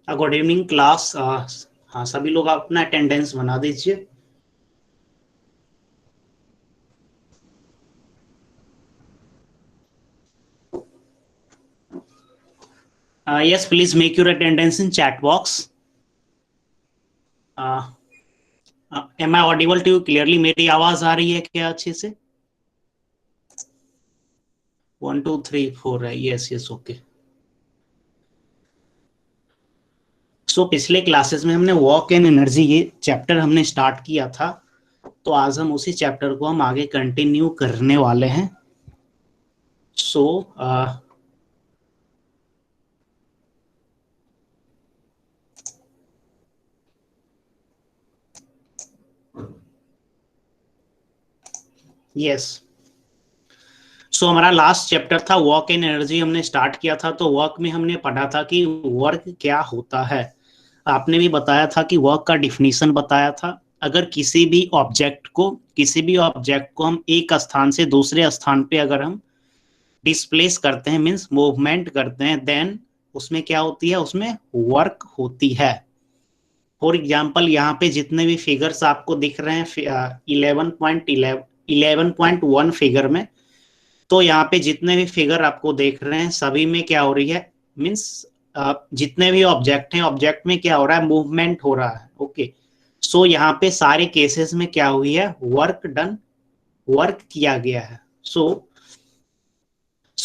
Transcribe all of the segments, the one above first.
Good evening class. हाँ, सभी लोग अपना अटेंडेंस बना दीजिए। Yes, please make your attendance in chat box. Am I audible to you clearly? मेरी आवाज आ रही है क्या अच्छे से? 1 2 3 4 है। Yes yes, okay. सो पिछले क्लासेस में हमने वॉक एंड एनर्जी ये चैप्टर हमने स्टार्ट किया था, तो आज हम उसी चैप्टर को हम आगे कंटिन्यू करने वाले हैं। सो यस, सो हमारा लास्ट चैप्टर था वर्क एंड एनर्जी, हमने स्टार्ट किया था। तो वर्क में हमने पढ़ा था कि वर्क क्या होता है। आपने भी बताया था कि वर्क का डिफिनीशन बताया था। अगर किसी भी ऑब्जेक्ट को हम एक स्थान से दूसरे स्थान पे अगर हम डिस्प्लेस करते हैं, मींस मूवमेंट करते हैं, देन उसमें क्या होती है? उसमें वर्क होती है। फॉर एग्जाम्पल, यहाँ पे जितने भी फिगर्स आपको दिख रहे हैं 11.1 फिगर में, तो यहाँ पे जितने भी फिगर आपको देख रहे हैं सभी में क्या हो रही है? मीन्स जितने भी ऑब्जेक्ट हैं, ऑब्जेक्ट में क्या हो रहा है? मूवमेंट हो रहा है। ओके। सो यहाँ पे सारे केसेस में क्या हुई है? वर्क डन, वर्क किया गया है। सो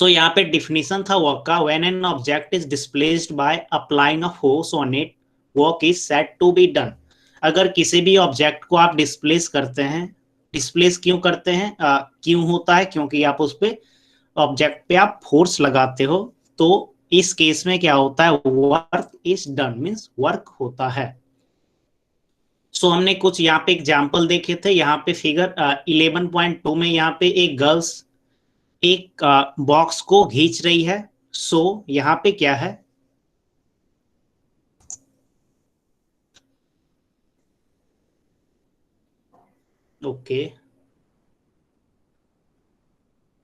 यहाँ पे डिफिनीशन था वर्क का: when an object is displaced by applying a force on it, work is said to be done. अगर किसी भी ऑब्जेक्ट को आप डिस्प्लेस करते हैं, डिस्प्लेस क्यों करते हैं? क्यों होता है? क्योंकि आप उस पे ऑब्जेक्ट पे आप फोर्स लगाते हो। तो इस केस में क्या होता है? Work is done, means work होता है। सो हमने कुछ यहाँ पे एग्जाम्पल देखे थे। यहाँ पे फिगर 11.2 में यहाँ पे एक गर्ल्स एक बॉक्स को खींच रही है। सो यहाँ पे क्या है? ओके,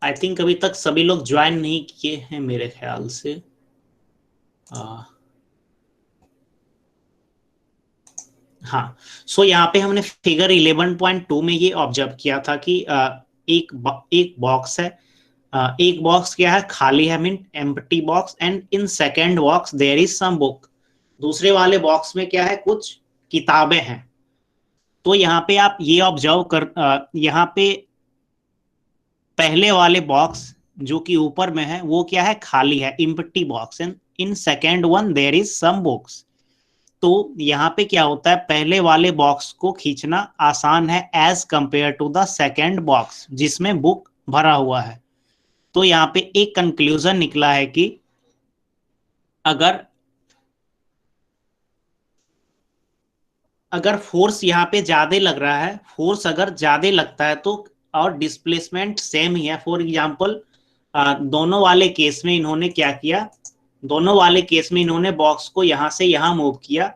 आई थिंक अभी तक सभी लोग ज्वाइन नहीं किए हैं मेरे ख्याल से। आ, हाँ। सो यहाँ पे हमने फिगर 11.2 में ये ऑब्जर्व किया था कि एक बॉक्स है। एक बॉक्स क्या है? खाली है, mean empty box. And in second box there is some book. दूसरे वाले बॉक्स में क्या है? कुछ किताबें हैं। तो यहाँ पे आप ये ऑब्जर्व कर, यहाँ पे पहले वाले बॉक्स जो कि ऊपर में है वो क्या है? खाली है, empty box. And in second one there is some books. तो यहाँ पे क्या होता है? पहले वाले बॉक्स को खींचना आसान है as compare to the second box जिसमें बुक भरा हुआ है। तो यहाँ पे एक कंक्लूजन निकला है कि अगर अगर फोर्स यहाँ पे ज्यादा लग रहा है, फोर्स अगर ज्यादा लगता है तो, और डिस्प्लेसमेंट सेम ही है, फॉर एग्जाम्पल दोनों वाले केस में इन्होंने क्या किया? दोनों वाले केस में इन्होंने बॉक्स को यहां से यहां मूव किया,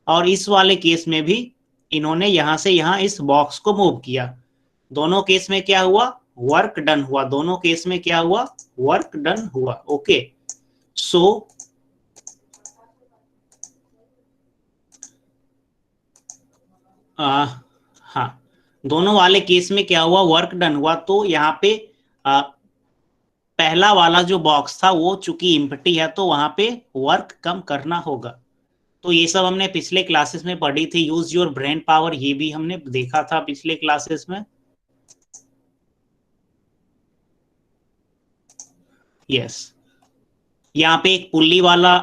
और इस वाले केस में भी इन्होंने यहां से यहां इस बॉक्स को मूव किया। दोनों केस में क्या हुआ? वर्क डन हुआ। दोनों केस में क्या हुआ? वर्क डन हुआ। ओके। सो हाँ, दोनों वाले केस में क्या हुआ? वर्क डन हुआ। तो यहाँ पे आ, पहला वाला जो बॉक्स था वो चूंकि इम्प्टी है, तो वहां पे वर्क कम करना होगा। तो ये सब हमने पिछले क्लासेस में पढ़ी थी। यूज योर ब्रेन पावर, ये भी हमने देखा था पिछले क्लासेस में। यस। यहाँ पे एक पुल्ली वाला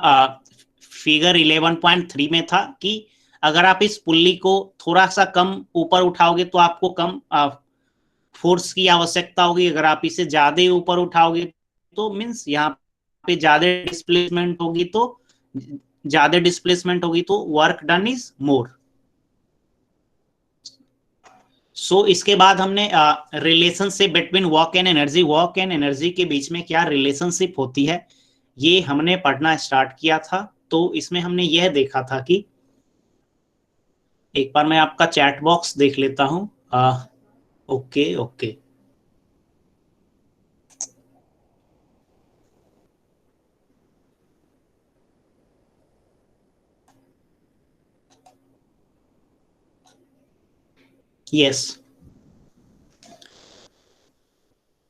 फिगर 11.3 में था कि अगर आप इस पुल्ली को थोड़ा सा कम ऊपर उठाओगे तो आपको कम फोर्स की आवश्यकता होगी। अगर आप इसे ज्यादा ऊपर उठाओगे तो मीन्स यहाँ पे ज्यादा डिस्प्लेसमेंट होगी तो वर्क डन इज मोर। सो इसके बाद हमने relationship between work and energy के बीच में क्या रिलेशनशिप होती है ये हमने पढ़ना स्टार्ट किया था। तो इसमें हमने यह देखा था कि, एक बार मैं आपका चैट बॉक्स देख लेता हूँ। Okay okay. यस,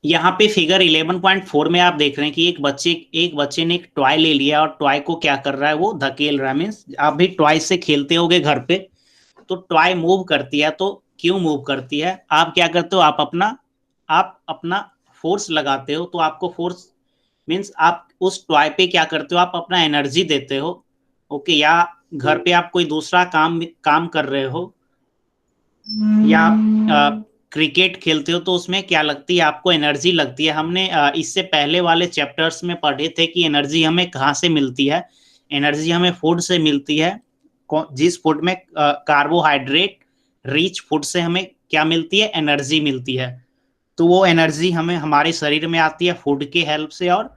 यहाँ पे फिगर 11.4 में आप देख रहे हैं कि एक बच्चे ने एक टॉय ले लिया और टॉय को क्या कर रहा है, वो धकेल रहा है। मीन्स आप भी टॉय से खेलते होगे घर पे, तो टॉय मूव करती है, तो क्यों मूव करती है, आप क्या करते हो, आप अपना फोर्स लगाते हो, तो आपको फोर्स मीन्स आप उस टॉय पे क्या करते हो, आप अपना एनर्जी देते हो। ओके, या घर पे आप कोई दूसरा काम काम कर रहे हो, या क्रिकेट खेलते हो, तो उसमें क्या लगती है, आपको एनर्जी लगती है। हमने इससे पहले वाले चैप्टर्स में पढ़े थे कि एनर्जी हमें कहाँ से मिलती है। एनर्जी हमें फूड से मिलती है। जिस फूड में कार्बोहाइड्रेट रिच फूड से हमें क्या मिलती है, एनर्जी मिलती है। तो वो एनर्जी हमें हमारे शरीर में आती है फूड के हेल्प से, और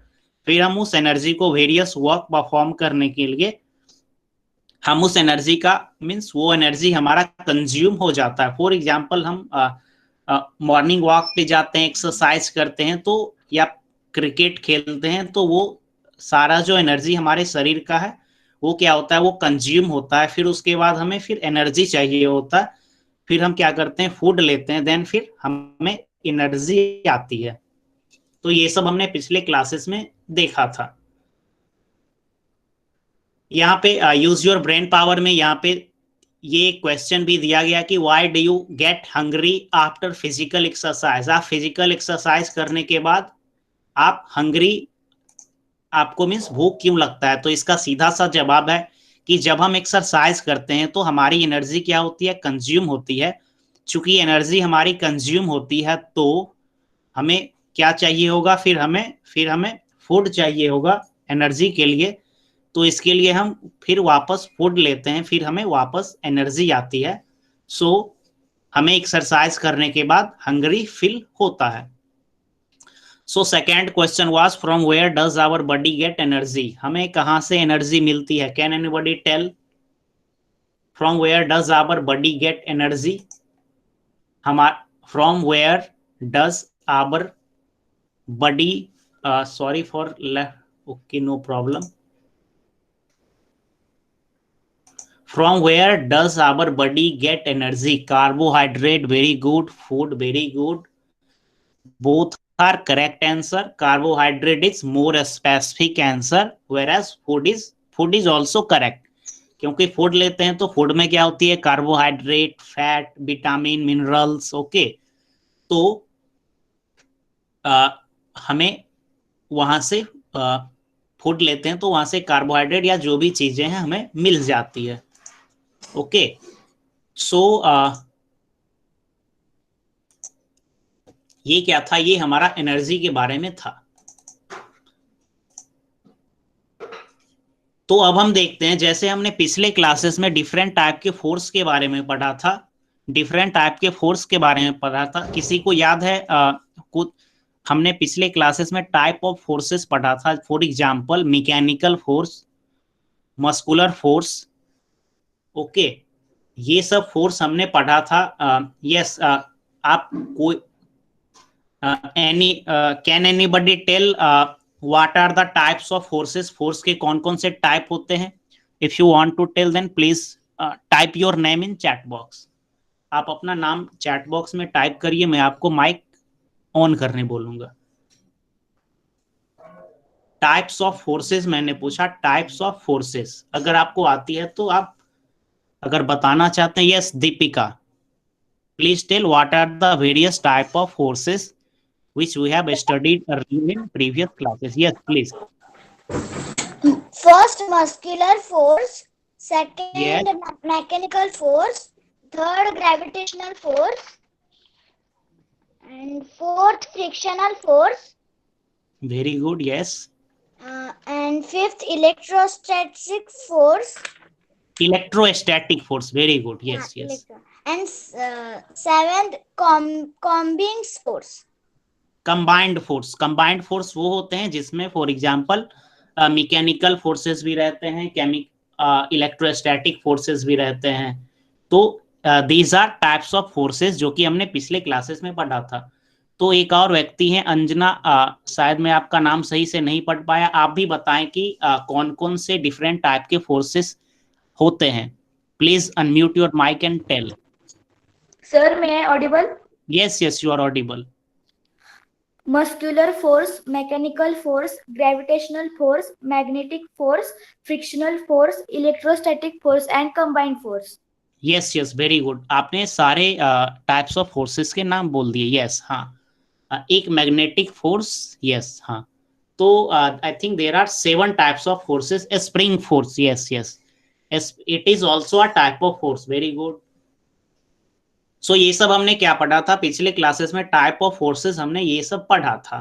फिर हम उस एनर्जी को वेरियस वर्क परफॉर्म करने के लिए हम उस एनर्जी का मीन्स वो एनर्जी हमारा कंज्यूम हो जाता है। फॉर एग्जाम्पल, हम मॉर्निंग वॉक पे जाते हैं, एक्सरसाइज करते हैं, तो या क्रिकेट खेलते हैं, तो वो सारा जो एनर्जी हमारे शरीर का है वो क्या होता है, वो कंज्यूम होता है। फिर उसके बाद हमें फिर एनर्जी चाहिए होता है, फिर हम क्या करते हैं, फूड लेते हैं, देन फिर हमें एनर्जी आती है। तो ये सब हमने पिछले क्लासेस में देखा था। यहाँ पे यूज योर ब्रेन पावर में यहाँ पे ये क्वेश्चन भी दिया गया कि why do you get hungry after physical exercise. आप फिजिकल एक्सरसाइज करने के बाद आप हंग्री, आपको मीन्स भूख क्यों लगता है, तो इसका सीधा सा जवाब है कि जब हम एक्सरसाइज करते हैं तो हमारी एनर्जी क्या होती है, कंज्यूम होती है। चूंकि एनर्जी हमारी कंज्यूम होती है, तो हमें क्या चाहिए होगा, फिर हमें फूड चाहिए होगा एनर्जी के लिए। तो इसके लिए हम फिर वापस फूड लेते हैं, फिर हमें वापस एनर्जी आती है। सो हमें एक्सरसाइज करने के बाद हंग्री फील होता है। So second question was from where does our body get energy. हमें कहाँ से एनर्जी मिलती है, can anybody tell from where does our body get energy. हमारा from where does our body, sorry for okay, no problem. From where does our body get energy? Carbohydrate, very good. Food, very good. Both are correct answer. Carbohydrate is more specific answer, whereas food is also correct. क्योंकि food लेते हैं तो food में क्या होती है, carbohydrate, fat, vitamin, minerals. Okay, तो हमें वहां से फूड लेते हैं तो वहां से कार्बोहाइड्रेट या जो भी चीजें हैं हमें मिल जाती है। ओके, सो ये क्या था, ये हमारा एनर्जी के बारे में था। तो अब हम देखते हैं, जैसे हमने पिछले क्लासेस में डिफरेंट टाइप के फोर्स के बारे में पढ़ा था, डिफरेंट टाइप के फोर्स के बारे में पढ़ा था। किसी को याद है कुछ हमने पिछले क्लासेस में टाइप ऑफ फोर्सेस पढ़ा था। For example, mechanical force, muscular force. Okay, ये सब फोर्स हमने पढ़ा था। यस, आप कोई any can anybody tell what are the types of forces, force के कौन कौन से टाइप होते हैं? If you want to tell then please type your name in chat box. आप अपना नाम चैट बॉक्स में टाइप करिए, मैं आपको माइक ऑन करने बोलूंगा। टाइप्स ऑफ फोर्सेस मैंने पूछा, टाइप्स ऑफ फोर्सेस अगर आपको आती है तो आप अगर बताना चाहते हैं। Yes, Deepika, please tell what are the various type of forces which we have studied earlier in previous classes. Yes, please. First, muscular force. Second, Yes. mechanical force. Third, gravitational force. And fourth, frictional force. Very good. Yes. And fifth, electrostatic force. Electrostatic force. Very good. Yes, Yeah, yes. And seventh, combined force. Combined force, combined force वो होते हैं जिसमें for example mechanical forces भी रहते हैं, electrostatic forces भी रहते हैं। तो these are types of forces जो कि हमने पिछले क्लासेस में पढ़ा था। तो एक और व्यक्ति है अंजना, शायद मैं आपका नाम सही से नहीं पढ़ पाया, आप भी बताएं कि कौन कौन से डिफरेंट टाइप के फोर्सेस होते हैं। Please unmute your mic and tell. Sir, may I audible? Yes, yes, you are audible. Muscular force, mechanical force, gravitational force, magnetic force, frictional force, electrostatic force, and combined force. Yes yes, very good, आपने सारे types of forces के नाम बोल दिए। Yes, हाँ, एक magnetic force, yes, हाँ, तो I think there are 7 types of forces. Spring force, yes yes, it is also a type of force, very good. So ये सब हमने क्या पढ़ा था पिछले क्लासेस में, टाइप ऑफ फोर्सेस हमने ये सब पढ़ा था।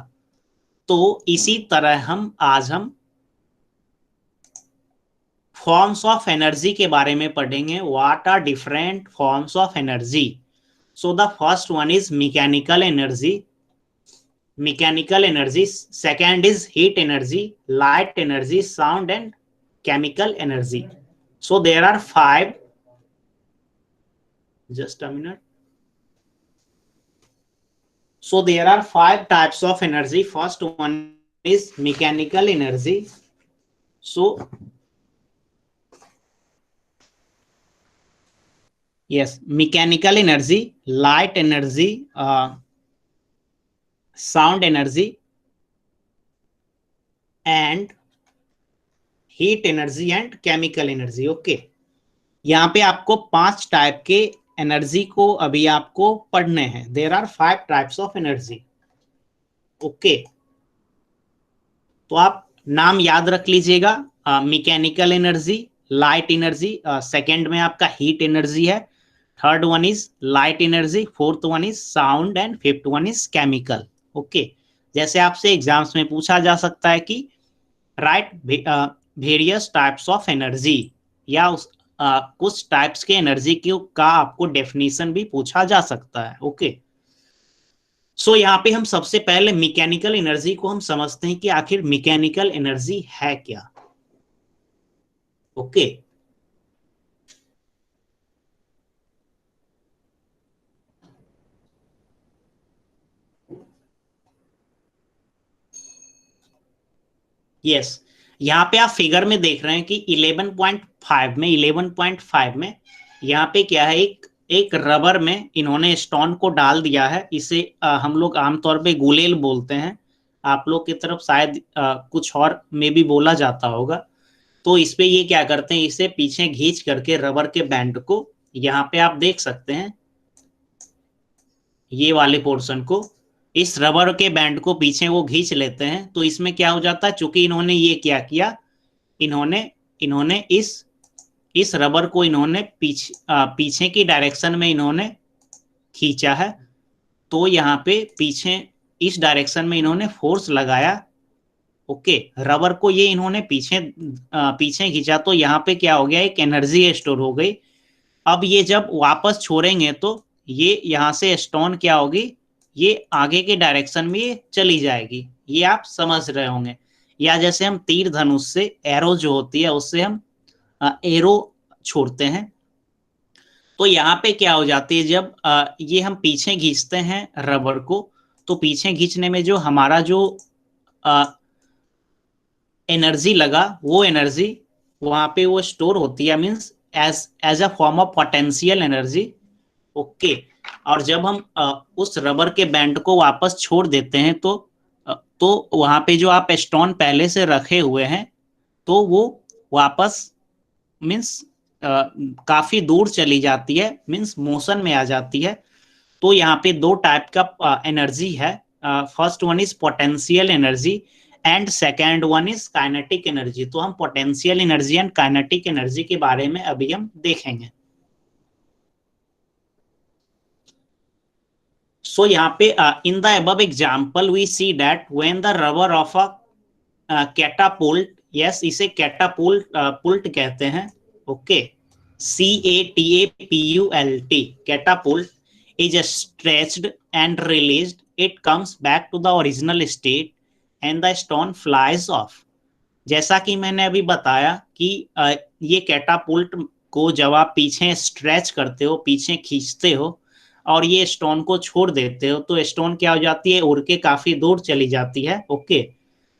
तो इसी तरह आज हम फॉर्म्स ऑफ एनर्जी के बारे में पढ़ेंगे। What are different forms of energy? So the first one is mechanical energy, second is heat energy, light energy, sound and chemical energy. So there are 5, just a minute. So there are 5 types of energy. First one is mechanical energy. So yes, mechanical energy, light energy, sound energy and heat energy and chemical energy. Okay, यहाँ पे आपको 5 type के energy को अभी आपको पढ़ने हैं। There are 5 types of energy. Okay, तो आप नाम याद रख लीजिएगा। Mechanical energy, light energy, second में आपका हीट एनर्जी है, third one is light energy, fourth one is sound and fifth one is chemical. Okay, जैसे आपसे एग्जाम्स में पूछा जा सकता है कि right various types of energy, या कुछ टाइप्स के एनर्जी का आपको डेफिनेशन भी पूछा जा सकता है। ओके, सो यहाँ पे हम सबसे पहले मैकेनिकल एनर्जी को हम समझते हैं कि आखिर मैकेनिकल एनर्जी है क्या। ओके, यस, यहाँ पे आप फिगर में देख रहे हैं कि 11.5 में यहाँ पे क्या है, एक रबर में इन्होंने स्टोन को डाल दिया है। इसे हम लोग आमतौर पे गुलेल बोलते हैं, आप लोग की तरफ शायद कुछ और में भी बोला जाता होगा। तो इस पे ये क्या करते हैं, इसे पीछे खींच करके रबर के बैंड को, यहाँ पे आप देख सकते हैं ये वाले पोर्शन को, इस रबर के बैंड को पीछे वो खींच लेते हैं। तो इसमें क्या हो जाता है, चूंकि इन्होंने ये क्या किया, इन्होंने इस रबर को इन्होंने पीछे की डायरेक्शन में इन्होंने खींचा है। तो यहाँ पे पीछे इस डायरेक्शन में इन्होंने फोर्स लगाया। ओके, रबर को ये इन्होंने पीछे खींचा, तो यहाँ पे क्या हो गया, एक एनर्जी स्टोर हो गई। अब ये जब वापस छोड़ेंगे तो ये यहाँ से स्टोन क्या होगी, ये आगे के डायरेक्शन में ये चली जाएगी। ये आप समझ रहे होंगे। या जैसे हम तीर धनुष से एरो जो होती है उससे हम एरो छोड़ते हैं, तो यहाँ पे क्या हो जाती है, जब ये हम पीछे खींचते हैं रबर को, तो पीछे खींचने में जो हमारा जो एनर्जी लगा, वो एनर्जी वहां पे वो स्टोर होती है, means as a form of potential energy. Okay, और जब हम उस रबर के बैंड को वापस छोड़ देते हैं तो वहां पे जो आप स्टोन पहले से रखे हुए हैं, तो वो वापस मीन्स काफी दूर चली जाती है, मीन्स मोशन में आ जाती है। तो यहाँ पे 2 टाइप का एनर्जी है। First one is potential energy and second one is kinetic energy. तो हम potential energy and kinetic energy के बारे में अभी हम देखेंगे। So यहाँ पे in the above example we see that when the rubber of a catapult, yes, इसे catapult पुल्ट कहते हैं। Okay, CATAPULT, catapult is stretched and released, it comes back to the original state and the stone flies off। जैसा कि मैंने अभी बताया कि ये कैटापुल्ट को जब आप पीछे स्ट्रेच करते हो, पीछे खींचते हो और ये स्टोन को छोड़ देते हो, तो स्टोन क्या हो जाती है, उड़ के काफी दूर चली जाती है। ओके,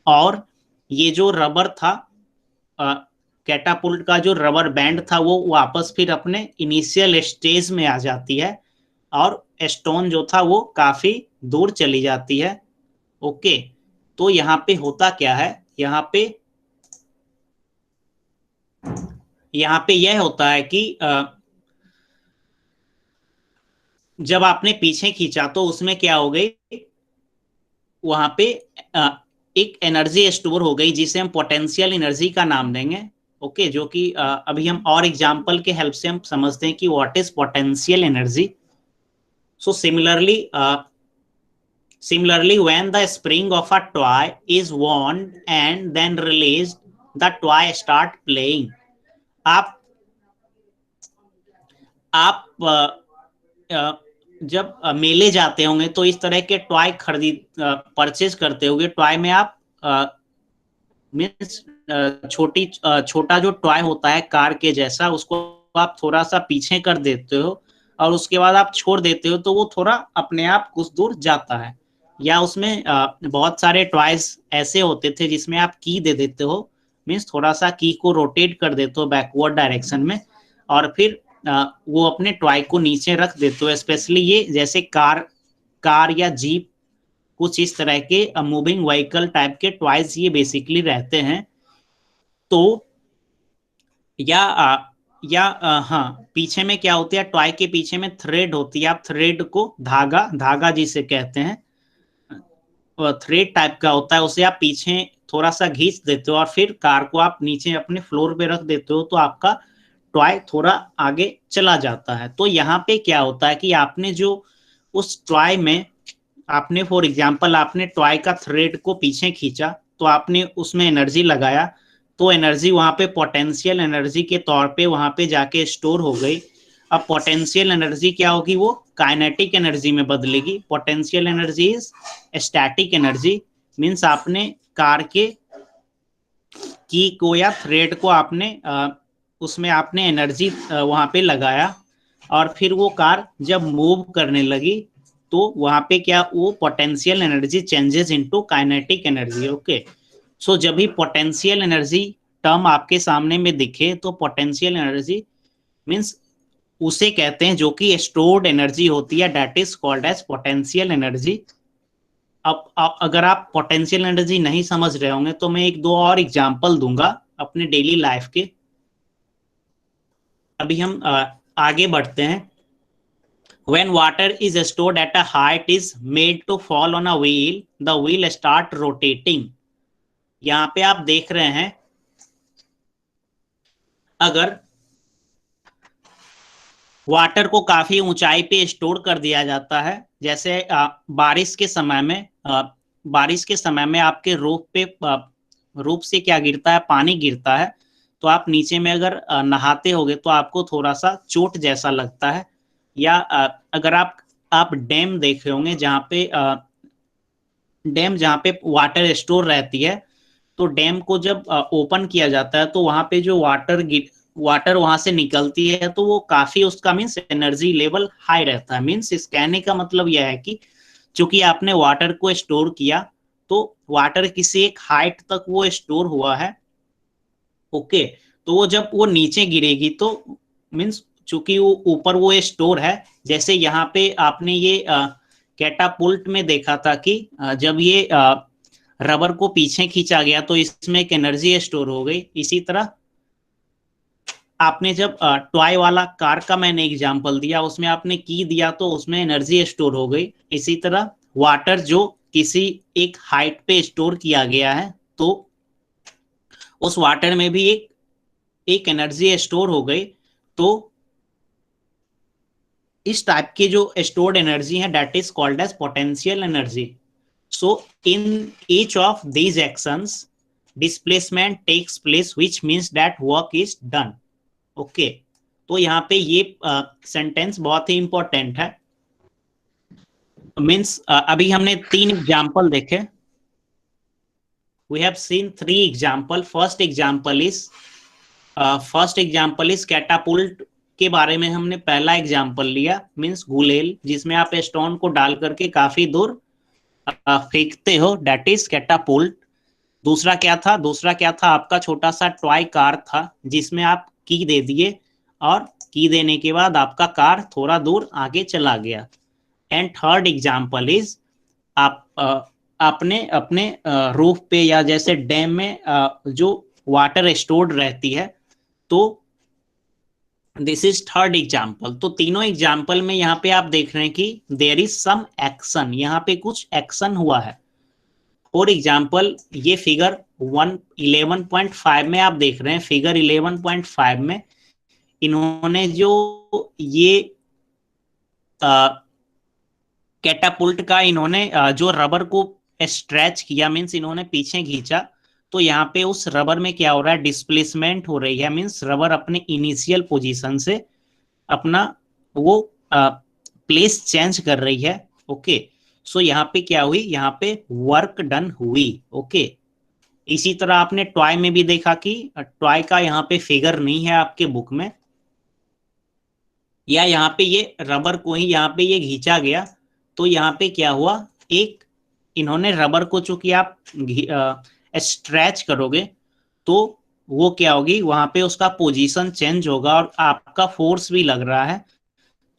और ये जो रबर था, कैटापुल्ट का जो रबर बैंड था, वो वापस फिर अपने इनिशियल स्टेज में आ जाती है और स्टोन जो था वो काफी दूर चली जाती है। ओके, तो यहाँ पे होता क्या है, यहाँ पे यह होता है कि जब आपने पीछे खींचा तो उसमें क्या हो गई, वहां पे एक एनर्जी स्टोर हो गई जिसे हम पोटेंशियल एनर्जी का नाम देंगे। ओके, जो कि अभी हम और एग्जांपल के हेल्प से हम समझते हैं कि what is potential energy. So similarly when the spring of a toy is wound and then released, the toy start playing। आप आप जब मेले जाते होंगे तो इस तरह के टॉय परचेज करते होंगे। टॉय में आप मीन्स छोटा जो टॉय होता है कार के जैसा, उसको आप थोड़ा सा पीछे कर देते हो और उसके बाद आप छोड़ देते हो तो वो थोड़ा अपने आप कुछ दूर जाता है। या उसमें बहुत सारे टॉयज ऐसे होते थे जिसमें आप की दे देते हो, मीन्स थोड़ा सा की को रोटेट कर देते हो बैकवर्ड डायरेक्शन में, और फिर वो अपने टॉय को नीचे रख देते हो। स्पेशली ये जैसे कार या जीप, कुछ इस तरह के मूविंग व्हीकल टाइप के टॉयज ये बेसिकली रहते हैं। तो हाँ, पीछे में क्या होती है, टॉय के पीछे में थ्रेड होती है। आप थ्रेड को धागा जिसे कहते हैं, थ्रेड टाइप का होता है, उसे आप पीछे थोड़ा सा खींच देते हो और फिर कार को आप नीचे अपने फ्लोर पे रख देते हो तो आपका टॉय थोड़ा आगे चला जाता है। तो यहाँ पे क्या होता है कि आपने जो उस टॉय में आपने फॉर एग्जांपल आपने टॉय का थ्रेड को पीछे खींचा तो आपने उसमें एनर्जी लगाया, तो एनर्जी वहां पे पोटेंशियल एनर्जी के तौर पे वहां पे जाके स्टोर हो गई। अब पोटेंशियल एनर्जी क्या होगी, वो काइनेटिक एनर्जी में बदलेगी। Potential energy is static energy, means आपने कार के की को या थ्रेड को आपने उसमें आपने एनर्जी वहां पे लगाया और फिर वो कार जब मूव करने लगी तो वहां पे क्या, वो potential energy changes into kinetic energy. Okay, so जब भी पोटेंशियल एनर्जी टर्म आपके सामने में दिखे तो पोटेंशियल एनर्जी मींस उसे कहते हैं जो कि स्टोर्ड एनर्जी होती है, that is called as potential energy. अब अगर आप पोटेंशियल एनर्जी नहीं समझ रहे होंगे तो मैं एक दो और एग्जांपल दूंगा अपने डेली लाइफ के। अभी हम आगे बढ़ते हैं। When water is stored at a height is made to fall on a wheel, the wheel start rotating। यहाँ पे आप देख रहे हैं, अगर वाटर को काफी ऊंचाई पे स्टोर कर दिया जाता है, जैसे बारिश के समय में आपके रूफ से क्या गिरता है, पानी गिरता है, तो आप नीचे में अगर नहाते होगे तो आपको थोड़ा सा चोट जैसा लगता है। या अगर आप डैम देख रहे होंगे जहाँ पे वाटर स्टोर रहती है, तो डैम को जब ओपन किया जाता है तो वहां पे जो वाटर वहां से निकलती है तो वो काफी उसका मीन्स एनर्जी लेवल हाई रहता है। मीन्स इस कहने का मतलब यह है कि चूंकि आपने वाटर को स्टोर किया तो वाटर किसी एक हाइट तक वो स्टोर हुआ है। ओके, तो वो जब वो नीचे गिरेगी तो मीन्स चूंकि वो ऊपर वो स्टोर है, जैसे यहाँ पे आपने ये कैटापुल्ट में देखा था कि जब ये रबर को पीछे खींचा गया तो इसमें एक एनर्जी स्टोर हो गई। इसी तरह आपने जब टॉय वाला कार का मैंने एग्जांपल दिया, उसमें आपने की दिया तो उसमें एनर्जी स्टोर हो गई। इसी तरह वाटर जो किसी एक हाइट पे स्टोर किया गया है तो उस वाटर में भी एक एनर्जी स्टोर हो गई। तो इस टाइप की जो स्टोर्ड एनर्जी है that is called as potential energy. So in each of these actions displacement takes place which means that work is done. Okay, तो यहाँ पे ये सेंटेंस बहुत ही इंपॉर्टेंट है। मीन्स अभी हमने 3 एग्जाम्पल देखे। We have seen 3 example. First example is catapult के बारे में हमने पहला एग्जाम्पल लिया, मीन्स गुलेल, जिसमें आप स्टोन को डाल करके काफी दूर फेंकते हो, दैट इज कैटापुल्ट। दूसरा क्या था आपका छोटा सा टॉय कार था जिसमें आप की दे दिए और की देने के बाद आपका कार थोड़ा दूर आगे चला गया। एंड थर्ड एग्जाम्पल इज आपने अपने रूफ पे या जैसे डैम में जो वाटर स्टोर्ड रहती है, तो दिस इज थर्ड एग्जाम्पल। तो तीनों एग्जाम्पल में यहाँ पे आप देख रहे हैं कि देयर इज सम एक्शन, यहाँ पे कुछ एक्शन हुआ है। फॉर एग्जाम्पल ये फिगर 11.5 में आप देख रहे हैं, फिगर 11.5 में इन्होंने जो ये कैटापुल्ट का इन्होंने जो रबर को स्ट्रेच किया, मीन्स इन्होंने पीछे खींचा, तो यहाँ पे उस रबर में क्या हो रहा है, डिस्प्लेसमेंट हो रही है, मीन्स रबर अपने इनिशियल पोजीशन से अपना वो प्लेस चेंज कर रही है। ओके, सो यहाँ पे क्या हुई, यहाँ पे वर्क डन हुई। ओके, इसी तरह आपने टॉय में भी देखा कि टॉय का यहाँ पे फिगर नहीं है आपके बुक में, या यहाँ पे ये रबर को ही यहाँ पे ये खींचा गया, तो यहाँ पे क्या हुआ, एक इन्होंने रबर को चूंकि आप स्ट्रेच करोगे तो वो क्या होगी, वहां पे उसका पोजीशन चेंज होगा और आपका फोर्स भी लग रहा है।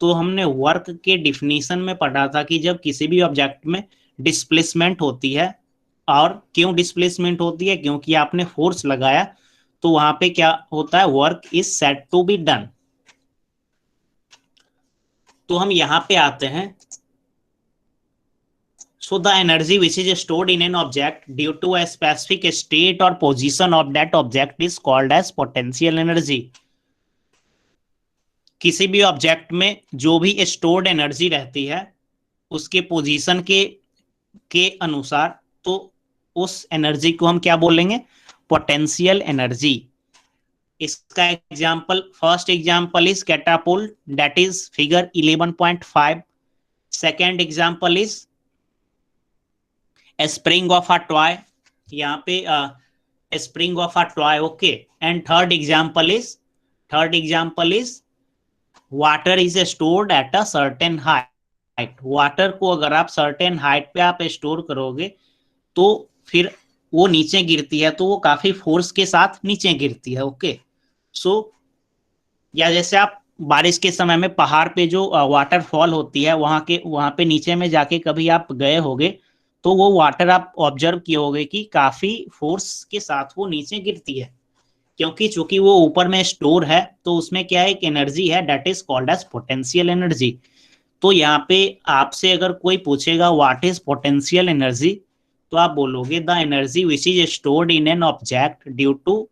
तो हमने वर्क के डिफिनीशन में पढ़ा था कि जब किसी भी ऑब्जेक्ट में डिस्प्लेसमेंट होती है, और क्यों डिस्प्लेसमेंट होती है, क्योंकि आपने फोर्स लगाया, तो वहां पे क्या होता है, work is said to be done. तो हम यहां पे आते हैं। So the energy which is stored in an object due to a specific state or position of that object is called as potential energy. किसी भी ऑब्जेक्ट में जो भी स्टोर्ड एनर्जी रहती है उसके पोजीशन के अनुसार, तो उस एनर्जी को हम क्या बोलेंगे, पोटेंशियल एनर्जी। इसका example, first example is catapult, that is figure 11.5। Second example is spring of a toy, यहाँ पे spring of a toy. Okay, and third example is water is stored at a certain height. Water को अगर आप certain height पे आप store करोगे तो फिर वो नीचे गिरती है, तो वो काफी फोर्स के साथ नीचे गिरती है। ओके, सो या जैसे आप बारिश के समय में पहाड़ पे जो वाटरफॉल होती है, वहां पे नीचे में जाके कभी आप गए होगे, तो वो वाटर आप ऑब्जर्व किए होगे कि काफी फोर्स के साथ वो नीचे गिरती है, क्योंकि चूंकि वो ऊपर में स्टोर है, तो उसमें क्या है, एक एनर्जी है, that is called as potential energy. तो यहाँ पे आपसे अगर कोई पूछेगा व्हाट इज पोटेंशियल एनर्जी, तो आप बोलोगे the energy which is stored in an object due to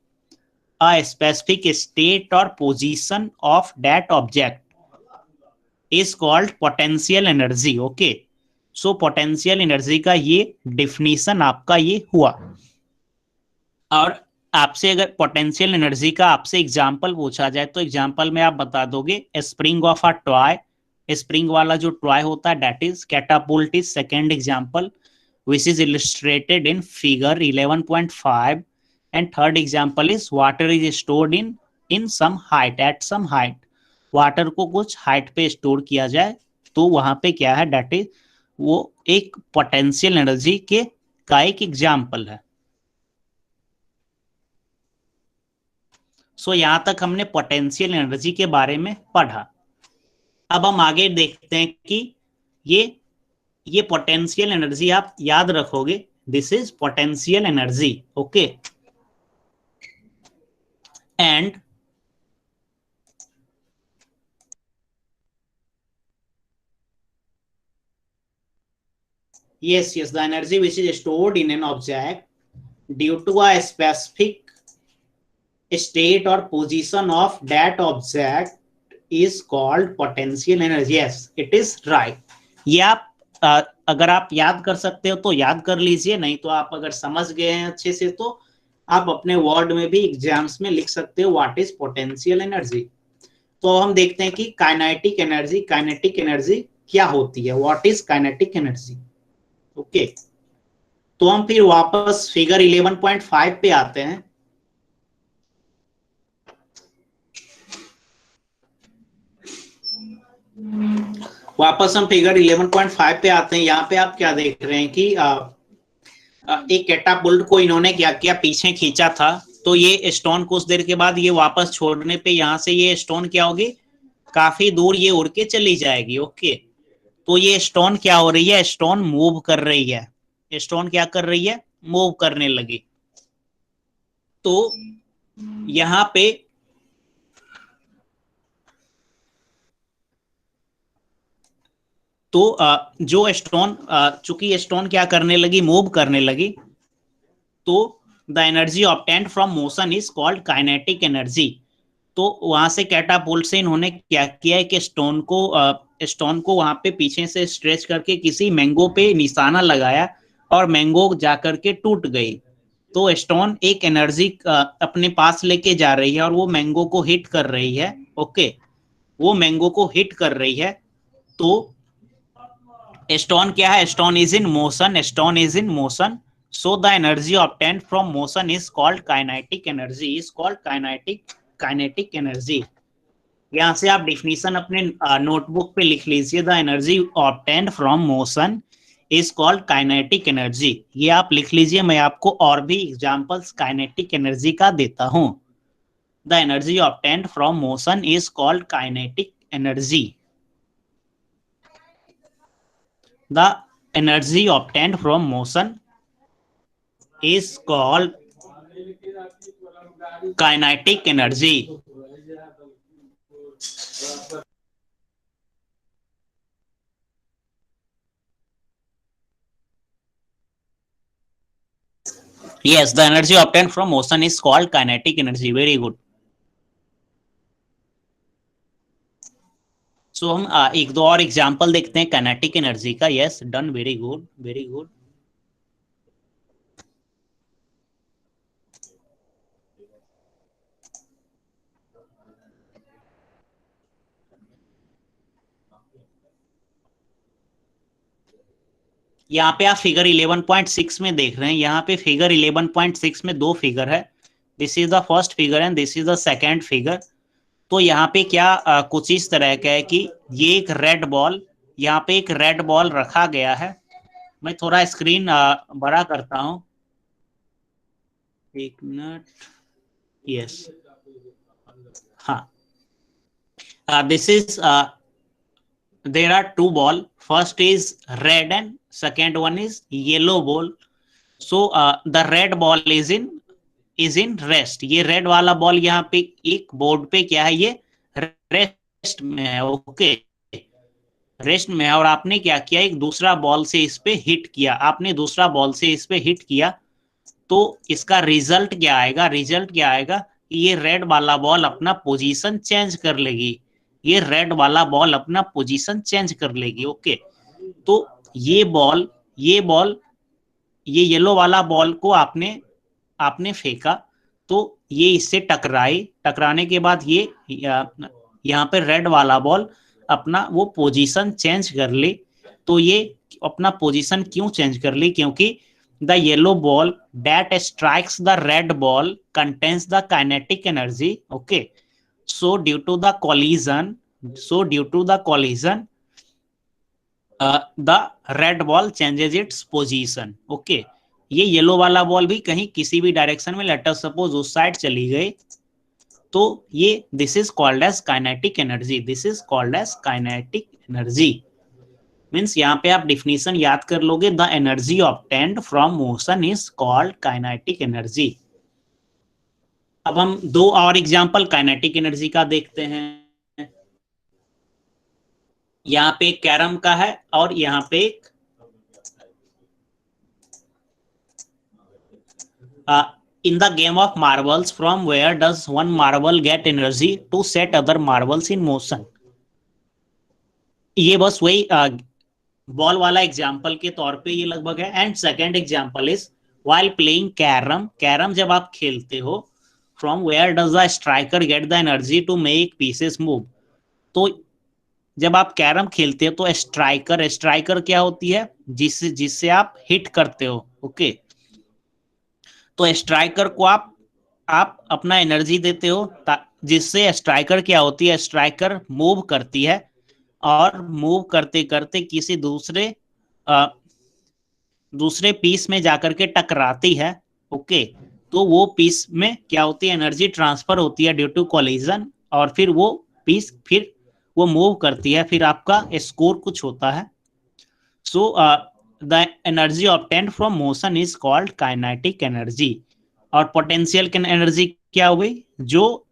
a specific state और position of that object is called potential energy. Okay, so potential energy का ये डिफिनीशन आपका ये हुआ। और आपसे अगर पोटेंशियल एनर्जी का आपसे एग्जांपल पूछा जाए, तो एग्जांपल में आप बता दोगे spring of a toy. Spring वाला जो टॉय होता है that is catapult is second example which is illustrated in figure 11.5, and third example is water is stored in some height, at some height। Water को कुछ height पे store किया जाए, तो वहां पे क्या है, दैट इज वो एक पोटेंशियल एनर्जी के का एक एग्जाम्पल है। सो यहां तक हमने पोटेंशियल एनर्जी के बारे में पढ़ा। अब हम आगे देखते हैं कि ये पोटेंशियल एनर्जी आप याद रखोगे, this is potential energy. Okay, and yes, the energy which is stored in an object due to a specific state or position of that object is called potential energy। yes, it is right। ये आप अगर आप याद कर सकते हो तो याद कर लीजिए, नहीं तो आप अगर समझ गए हैं अच्छे से तो आप अपने वर्ड में भी एग्जाम्स में लिख सकते हो व्हाट इज पोटेंशियल एनर्जी। तो हम देखते हैं कि काइनेटिक एनर्जी क्या होती है, what is kinetic energy. Okay, तो हम फिर वापस फिगर 11.5 पे आते हैं। वापस हम फिगर 11.5 पे आते हैं। यहाँ पे आप क्या देख रहे हैं कि एक कैटापुल्ट को इन्होंने क्या किया, पीछे खींचा था, तो ये स्टोन कुछ देर के बाद ये वापस छोड़ने पे यहाँ से ये स्टोन क्या होगी, काफी दूर ये उड़ के चली जाएगी। ओके, तो ये स्टोन क्या हो रही है, स्टोन मूव कर रही है, स्टोन क्या कर रही है, मूव करने लगी। तो यहां पे तो जो स्टोन, चूंकि स्टोन क्या करने लगी, मूव करने लगी, तो the energy obtained from motion is called kinetic energy. तो वहां से कैटापुल्ट से इन्होंने क्या किया है कि स्टोन को वहां पे पीछे से स्ट्रेच करके किसी मैंगो पे निशाना लगाया और मैंगो जाकर के टूट गई। तो स्टोन एक एनर्जी अपने पास लेके जा रही है और वो मैंगो को हिट कर रही है। ओके, वो मैंगो को हिट कर रही है। तो स्टोन क्या है, stone is in motion, stone is in motion, so the energy obtained from motion is called kinetic energy, is called kinetic energy. यहां से आप डिफिनीशन अपने नोटबुक पे लिख लीजिए, the energy obtained from motion is called kinetic energy. ये आप लिख लीजिए, मैं आपको और भी एग्जांपल्स काइनेटिक एनर्जी का देता हूं। The energy obtained from motion is called kinetic energy. The energy obtained from motion is called kinetic energy. Yes, the energy obtained from motion is called kinetic energy. Very good. So हम एक दो और example देखते हैं kinetic energy का। Yes, done, very good, very good. यहाँ पे आप फिगर 11.6 में देख रहे हैं, यहाँ पे फिगर 11.6 में दो फिगर है, this is the first figure and this is the second figure. तो यहाँ पे क्या कुछ इस तरह का है कि ये एक रेड बॉल, यहाँ पे एक रेड बॉल रखा गया है। मैं थोड़ा स्क्रीन बड़ा करता हूं, एक मिनट। यस, हाँ, this is there are two ball, first is red and second one is yellow ball. So the red ball is in rest. ये रेड वाला बॉल यहाँ पे एक बोर्ड पे क्या है, ये रेस्ट में है। ओके, रेस्ट में है, और आपने क्या किया, एक दूसरा बॉल से इस पे हिट किया, आपने दूसरा बॉल से इस पे हिट किया, तो इसका रिजल्ट क्या आएगा, रिजल्ट क्या आएगा, ये रेड वाला बॉल अपना पोजीशन चेंज कर लेगी, ये रेड वाला बॉल अपना पोजीशन चेंज कर लेगी। ओके, तो ये बॉल ये येलो वाला बॉल को आपने फेंका, तो ये इससे टकराने के बाद ये यहाँ पे रेड वाला बॉल अपना वो पोजीशन चेंज कर ली। तो ये अपना पोजीशन क्यों चेंज कर ली, क्योंकि the yellow ball that strikes the red ball contains the kinetic energy. Okay, so due to the collision the red ball changes its position. Okay, ये येलो वाला बॉल भी कहीं किसी भी डायरेक्शन में, लेट अस सपोज उस side चली गई, तो ये this is called as kinetic energy, this is called as kinetic energy. Means यहाँ पे आप डिफिनीशन याद कर लोगे, the energy obtained from motion is called kinetic energy. अब हम दो और एग्जांपल काइनेटिक एनर्जी का देखते हैं। यहाँ पे एक कैरम का है और यहाँ पे एक in the game of marbles, from where does one marble get energy to set other marbles in motion? ये बस वही बॉल वाला एग्जाम्पल के तौर पे ये लगभग है। And second example is while playing carrom, carrom जब आप खेलते हो, from where does the striker get the energy to make pieces move? तो जब आप कैरम खेलते हो तो स्ट्राइकर क्या होती है, जिससे आप हिट करते हो। ओके, तो स्ट्राइकर को आप अपना एनर्जी देते हो, जिससे स्ट्राइकर क्या होती है, स्ट्राइकर मूव करती है और मूव करते करते किसी दूसरे पीस में जाकर के टकराती है। ओके, तो वो पीस में क्या होती है, एनर्जी ट्रांसफर होती है ड्यू टू कोलिजन, और फिर वो पीस फिर वो मूव करती है, फिर आपका स्कोर कुछ होता है। So the energy obtained from motion is called kinetic energy. और पोटेंशियल एनर्जी क्या हुई, जो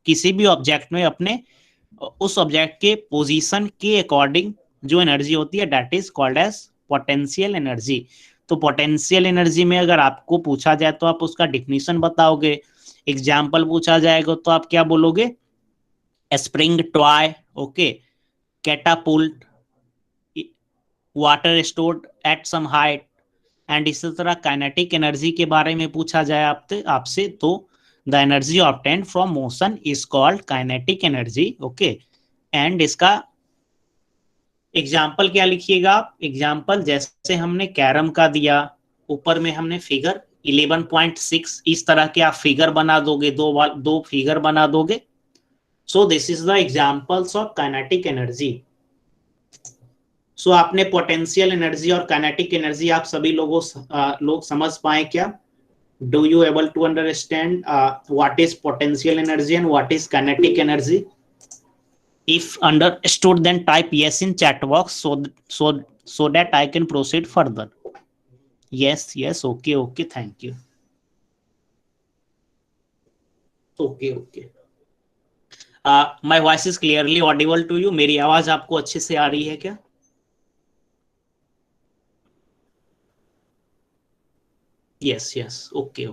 किसी भी ऑब्जेक्ट में अपने उस ऑब्जेक्ट के पोजीशन के अकॉर्डिंग जो एनर्जी होती है, that is called as potential energy. तो पोटेंशियल एनर्जी में अगर आपको पूछा जाए तो आप उसका डिफिनीशन बताओगे, एग्जाम्पल पूछा जाएगा तो आप क्या बोलोगे, spring toy, okay, catapult, water stored at some height. And इसी तरह काइनेटिक एनर्जी के बारे में पूछा जाए आपसे तो the energy obtained from motion is called kinetic energy, okay. And इसका एग्जाम्पल क्या लिखिएगा आप, एग्जाम्पल जैसे हमने कैरम का दिया, ऊपर में हमने फिगर 11.6 इस तरह के आप फिगर बना दोगे, दो फिगर बना दोगे। So this is the examples of kinetic energy. So आपने पोटेंशियल एनर्जी और काइनेटिक एनर्जी आप सभी लोग समझ पाए क्या? Do you able to understand what is potential energy and what is kinetic energy? If understood, then type yes in chat box so that I can proceed further. Yes, okay, thank you. Okay. My voice is clearly audible to you. मेरी आवाज आपको अच्छे से आ रही है क्या? Yes, okay.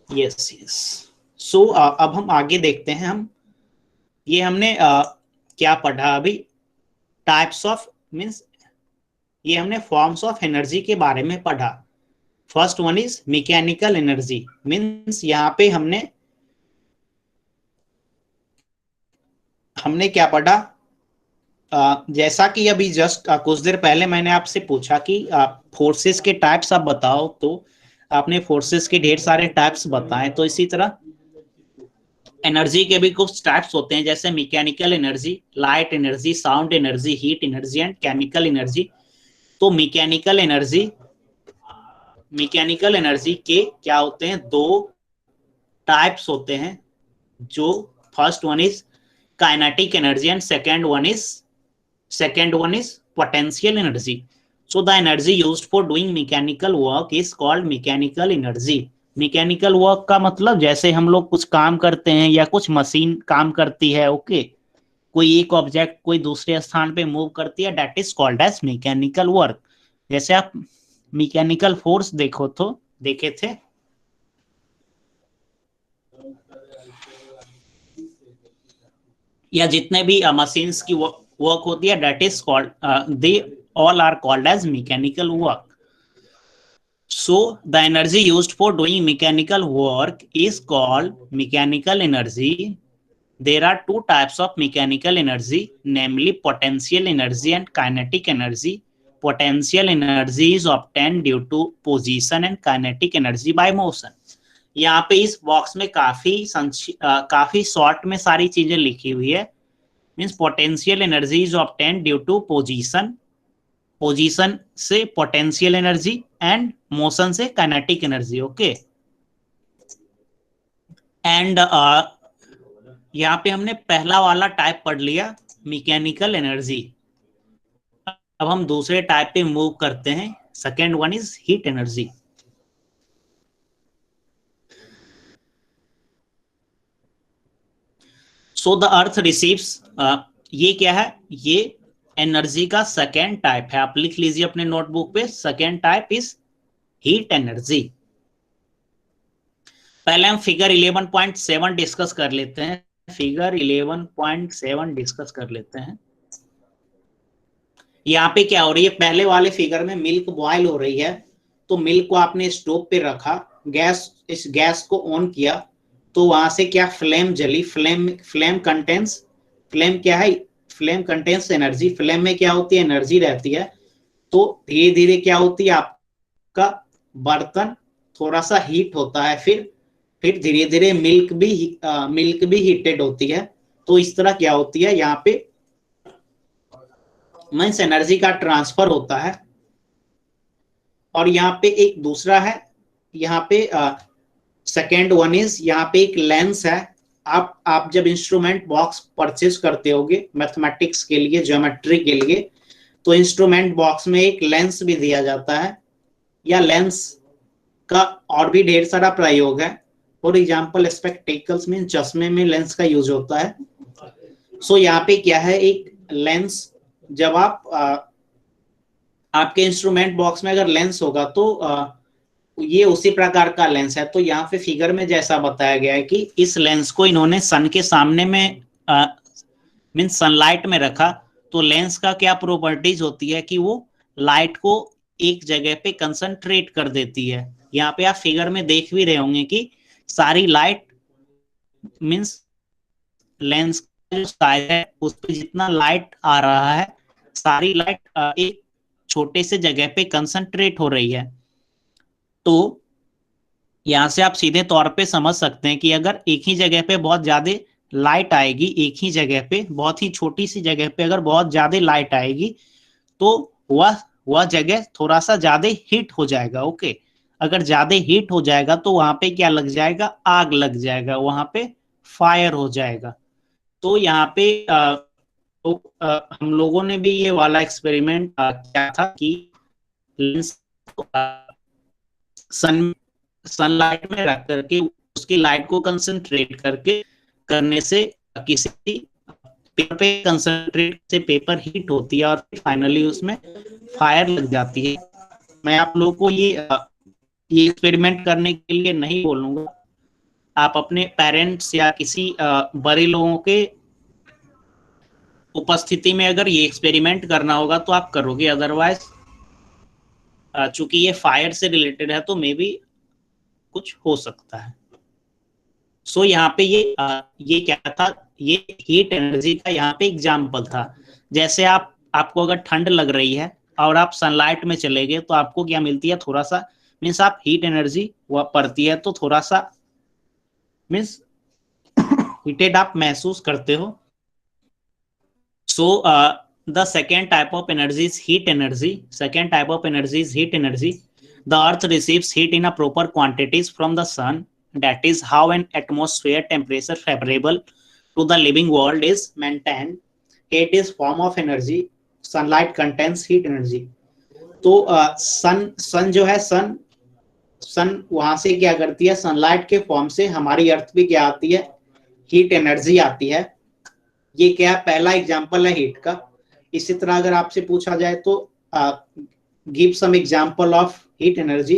Yes. सो अब हम आगे देखते हैं। हमने क्या पढ़ा अभी, टाइप्स ऑफ मींस ये हमने फॉर्म्स ऑफ एनर्जी के बारे में पढ़ा। First one is mechanical energy, means यहाँ पे हमने क्या पढ़ा, जैसा कि अभी जस्ट कुछ देर पहले मैंने आपसे पूछा कि फोर्सेस के टाइप्स आप बताओ, तो आपने फोर्सेस के ढेर सारे टाइप्स बताए। तो इसी तरह एनर्जी के भी कुछ टाइप्स होते हैं, जैसे mechanical energy, light energy, sound energy, heat energy and chemical energy. तो मैकेनिकल एनर्जी के क्या होते हैं, दो टाइप्स होते हैं, जो first one is kinetic energy and second one is potential energy. So the energy used for doing mechanical work is called mechanical energy. Mechanical work का मतलब जैसे हम लोग कुछ काम करते हैं या कुछ मशीन काम करती है, ओके, कोई एक ऑब्जेक्ट कोई दूसरे स्थान पे मूव करती है, that is called as mechanical work. जैसे आप मैकेनिकल फोर्स देखे थे, या जितने भी मशीन्स की वर्क होती है, that is called they all are called as mechanical work. So the energy used for doing mechanical work is called mechanical energy. There are two types of mechanical energy, namely potential energy and kinetic energy. Potential energy is obtained due to position and kinetic energy by motion. यहाँ पे इस box में काफी short में सारी चीजें लिखी हुई है। Means potential energy is obtained due to position से पोटेंशियल एनर्जी एंड मोशन से काइनेटिक एनर्जी, ओके। एंड यहाँ पे हमने पहला वाला टाइप पढ़ लिया, मैकेनिकल एनर्जी। अब हम दूसरे टाइप पे मूव करते हैं, second one is heat energy. So the earth receives, ये क्या है, ये एनर्जी का सेकेंड टाइप है, आप लिख लीजिए अपने नोटबुक पे, second type is heat energy. पहले हम फिगर 11.7 डिस्कस कर लेते हैं। फिगर 11.7 डिस्कस कर लेते हैं। यहाँ पे क्या हो रही है, पहले वाले फिगर में मिल्क बॉयल हो रही है, तो मिल्क को आपने स्टोव पे रखा, इस गैस को ऑन किया, तो वहां से क्या फ्लेम जली, फ्लेम कंटेन्स एनर्जी। फ्लेम में क्या होती है, एनर्जी रहती है। तो धीरे धीरे क्या होती है, आपका बर्तन थोड़ा सा हीट होता है, फिर धीरे धीरे मिल्क भी हीटेड होती है। तो इस तरह क्या होती है, यहाँ पे मींस एनर्जी का ट्रांसफर होता है। और यहाँ पे एक दूसरा है, यहाँ पे सेकेंड वन इज, यहाँ पे एक लेंस है। आप जब इंस्ट्रूमेंट बॉक्स परचेज करते होगे मैथमेटिक्स के लिए, ज्योमेट्री के लिए, तो इंस्ट्रूमेंट बॉक्स में एक लेंस भी दिया जाता है, या लेंस का और भी ढेर सारा प्रयोग है। फॉर एग्जाम्पल स्पेक्टेकल्स में, चश्मे में लेंस का यूज होता है। सो यहाँ पे क्या है, एक लेंस, जब आपके इंस्ट्रूमेंट बॉक्स में अगर लेंस होगा तो ये उसी प्रकार का लेंस है। तो यहाँ पे फिगर में जैसा बताया गया है कि इस लेंस को इन्होंने सन के सामने में मीन्स सनलाइट में रखा, तो लेंस का क्या प्रॉपर्टीज होती है कि वो लाइट को एक जगह पे कंसंट्रेट कर देती है। यहाँ पे आप फिगर में देख भी रहे होंगे कि सारी लाइट मीन्स लेंस का जो साइज है उस पर जितना लाइट आ रहा है, सारी लाइट एक छोटे से जगह पे कंसंट्रेट हो रही है। तो यहां से आप सीधे तौर पे समझ सकते हैं कि अगर एक ही जगह पे बहुत ज्यादा लाइट आएगी, एक ही जगह पे बहुत ही छोटी सी जगह पे अगर बहुत ज्यादा लाइट आएगी, तो वह जगह थोड़ा सा ज्यादा हीट हो जाएगा। ओके, अगर ज्यादा हीट हो जाएगा तो वहां पे क्या लग जाएगा, आग लग जाएगा, वहां पे फायर हो जाएगा। तो यहाँ पे हम लोगों ने भी ये वाला एक्सपेरिमेंट किया था कि लेंस सनलाइट में रख करके उसकी लाइट को कंसंट्रेट करके करने से किसी पेपर पे कंसंट्रेट से पेपर हीट होती है और फाइनली उसमें फायर लग जाती है। मैं आप लोगों को ये एक्सपेरिमेंट करने के लिए नहीं बोलूंगा, आप अपने पेरेंट्स या किसी बड़े लोगों के उपस्थिति में अगर ये एक्सपेरिमेंट करना होगा तो आप करोगे, अदरवाइज चूंकि ये फायर से रिलेटेड है तो मे बी कुछ हो सकता है। सो यहाँ पे ये क्या था, ये हीट एनर्जी का यहाँ पे एग्जाम्पल था। जैसे आपको अगर ठंड लग रही है और आप सनलाइट में चले गए तो आपको क्या मिलती है, थोड़ा सा मीन्स आप हीट एनर्जी वह पड़ती है तो थोड़ा सा मीन्स हीटेड आप महसूस करते हो। So the second type of energy is heat energy. Second type of energy is heat energy. The earth receives heat in a proper quantities from the sun. That is how an atmosphere temperature favorable to the living world is maintained. Heat is form of energy. Sunlight contains heat energy. तो सन जो है, सन वहां से क्या करती है, sunlight के form से हमारी अर्थ पे क्या आती है, हीट एनर्जी आती है। ये क्या है, पहला एग्जांपल है हीट का। इसी तरह अगर आपसे पूछा जाए तो give some example of heat energy,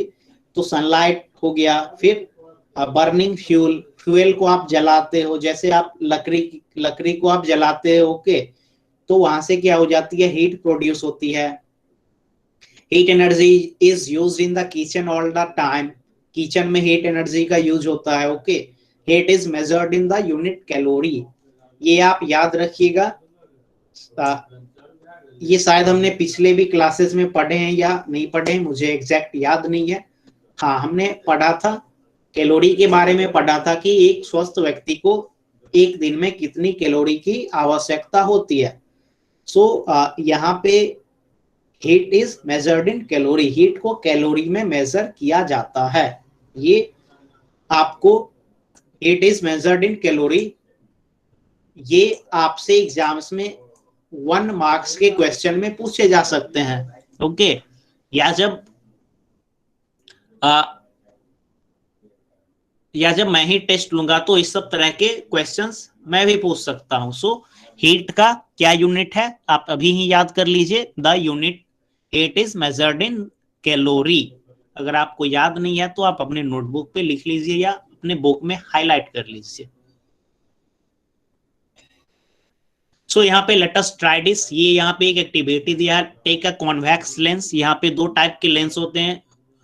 तो सनलाइट हो गया, फिर बर्निंग फ्यूल को आप जलाते हो, जैसे आप लकड़ी को आप जलाते हो, ओके, तो वहां से क्या हो जाती है, हीट प्रोड्यूस होती है। Heat energy is used in the kitchen all the time, kitchen में हीट एनर्जी का यूज होता है। Okay, heat is measured in the unit calorie, ये आप याद रखिएगा। ये शायद हमने पिछले भी क्लासेस में पढ़े हैं या नहीं पढ़े हैं, मुझे एग्जैक्ट याद नहीं है। हाँ, हमने पढ़ा था, कैलोरी के बारे में पढ़ा था कि एक स्वस्थ व्यक्ति को एक दिन में कितनी कैलोरी की आवश्यकता होती है। सो यहाँ पे heat is measured in calorie, heat को कैलोरी में मेजर किया जाता है। ये आपको heat is measured in calorie, ये आपसे एग्जाम्स में 1 मार्क्स के क्वेश्चन में पूछे जा सकते हैं। ओके, या जब मैं ही टेस्ट लूंगा तो इस सब तरह के क्वेश्चंस मैं भी पूछ सकता हूं। सो हीट का क्या यूनिट है, आप अभी ही याद कर लीजिए, the unit heat is measured in calorie. अगर आपको याद नहीं है तो आप अपने नोटबुक पे लिख लीजिए या अपने बुक में हाईलाइट कर लीजिए। सो यहाँ पे लेट अस ट्राई दिस, ये यहाँ पे एक एक्टिविटी दिया है, टेक अ कॉन्वेक्स लेंस। यहाँ पे 2 टाइप के लेंस होते हैं,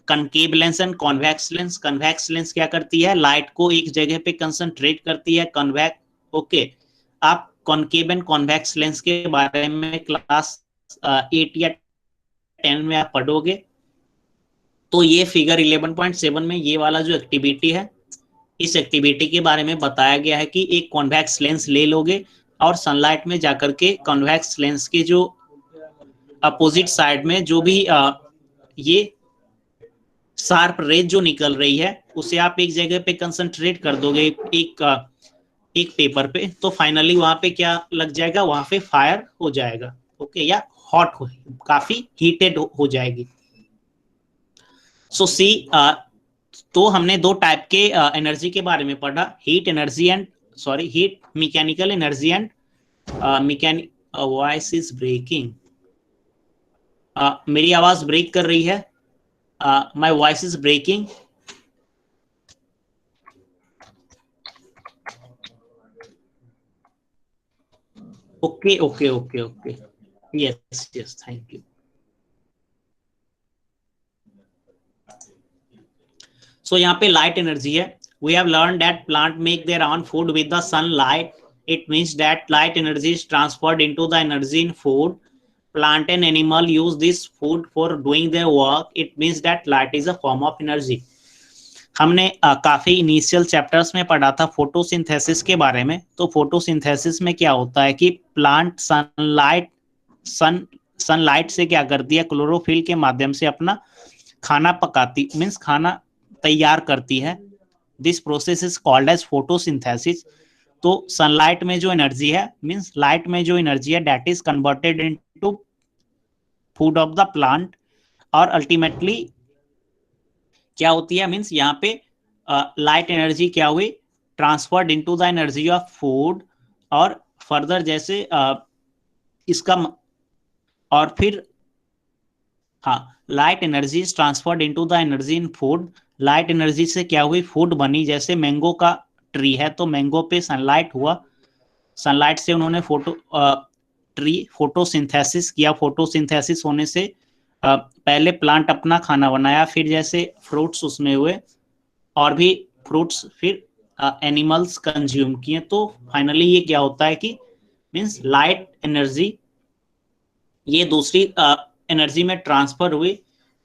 concave lens and convex lens. Convex lens क्या करती है, लाइट को एक जगह पे कंसंट्रेट करती है, कन्वेक्स। ओके, आप कॉनकेव एंड कॉन्वेक्स लेंस के बारे में क्लास 8 या 10 में आप पढ़ोगे। तो ये फिगर 11.7 में ये वाला जो एक्टिविटी है, इस एक्टिविटी के बारे में बताया गया है कि एक कॉन्वेक्स लेंस ले लोगे और सनलाइट में जाकर के कॉन्वेक्स लेंस के जो अपोजिट साइड में जो भी ये शार्प रेज जो निकल रही है उसे आप एक जगह पे कंसंट्रेट कर दोगे एक पेपर पे, तो फाइनली वहां पे क्या लग जाएगा, वहां पे फायर हो जाएगा, ओके, या हॉट हो, काफी हीटेड हो जाएगी। सो सी, तो हमने दो टाइप के एनर्जी के बारे में पढ़ा, heat energy and heat mechanical energy and mechanic voice is breaking, मेरी आवाज ब्रेक कर रही है, my voice is breaking. Okay okay okay okay, yes yes, thank you. So यहाँ पे लाइट एनर्जी है। We have learn that plant make their own food with the sunlight, it means that light energy is transferred into the energy in food. Plant and animal use this food for doing their work, it means that light is a form of energy। हमने काफी initial chapters में पढ़ा था photosynthesis के बारे में। तो photosynthesis में क्या होता है कि प्लांट सनलाइट से क्या करती है, क्लोरोफिल के माध्यम से अपना खाना पकाती, मीन्स खाना तैयार करती है। This process is called as photosynthesis. तो सनलाइट में जो एनर्जी है, मीन्स लाइट में जो एनर्जी है, that is converted into food of the plant, और अल्टीमेटली क्या होती है, मीन्स यहाँ पे लाइट एनर्जी क्या हुई, transferred into the energy of food, और फर्दर जैसे इसका, और फिर हाँ, light energy is transferred into the energy in food. Light energy से क्या हुई, फूड बनी। जैसे मैंगो का ट्री है, तो मैंगो पे सनलाइट हुआ, सनलाइट से उन्होंने फोटोसिंथेसिस किया। फोटोसिंथेसिस होने से पहले प्लांट अपना खाना बनाया, फिर जैसे फ्रूट्स उसमें हुए, और भी फ्रूट्स फिर एनिमल्स कंज्यूम किए। तो फाइनली ये क्या होता है कि मींस लाइट एनर्जी ये दूसरी एनर्जी में ट्रांसफर हुई।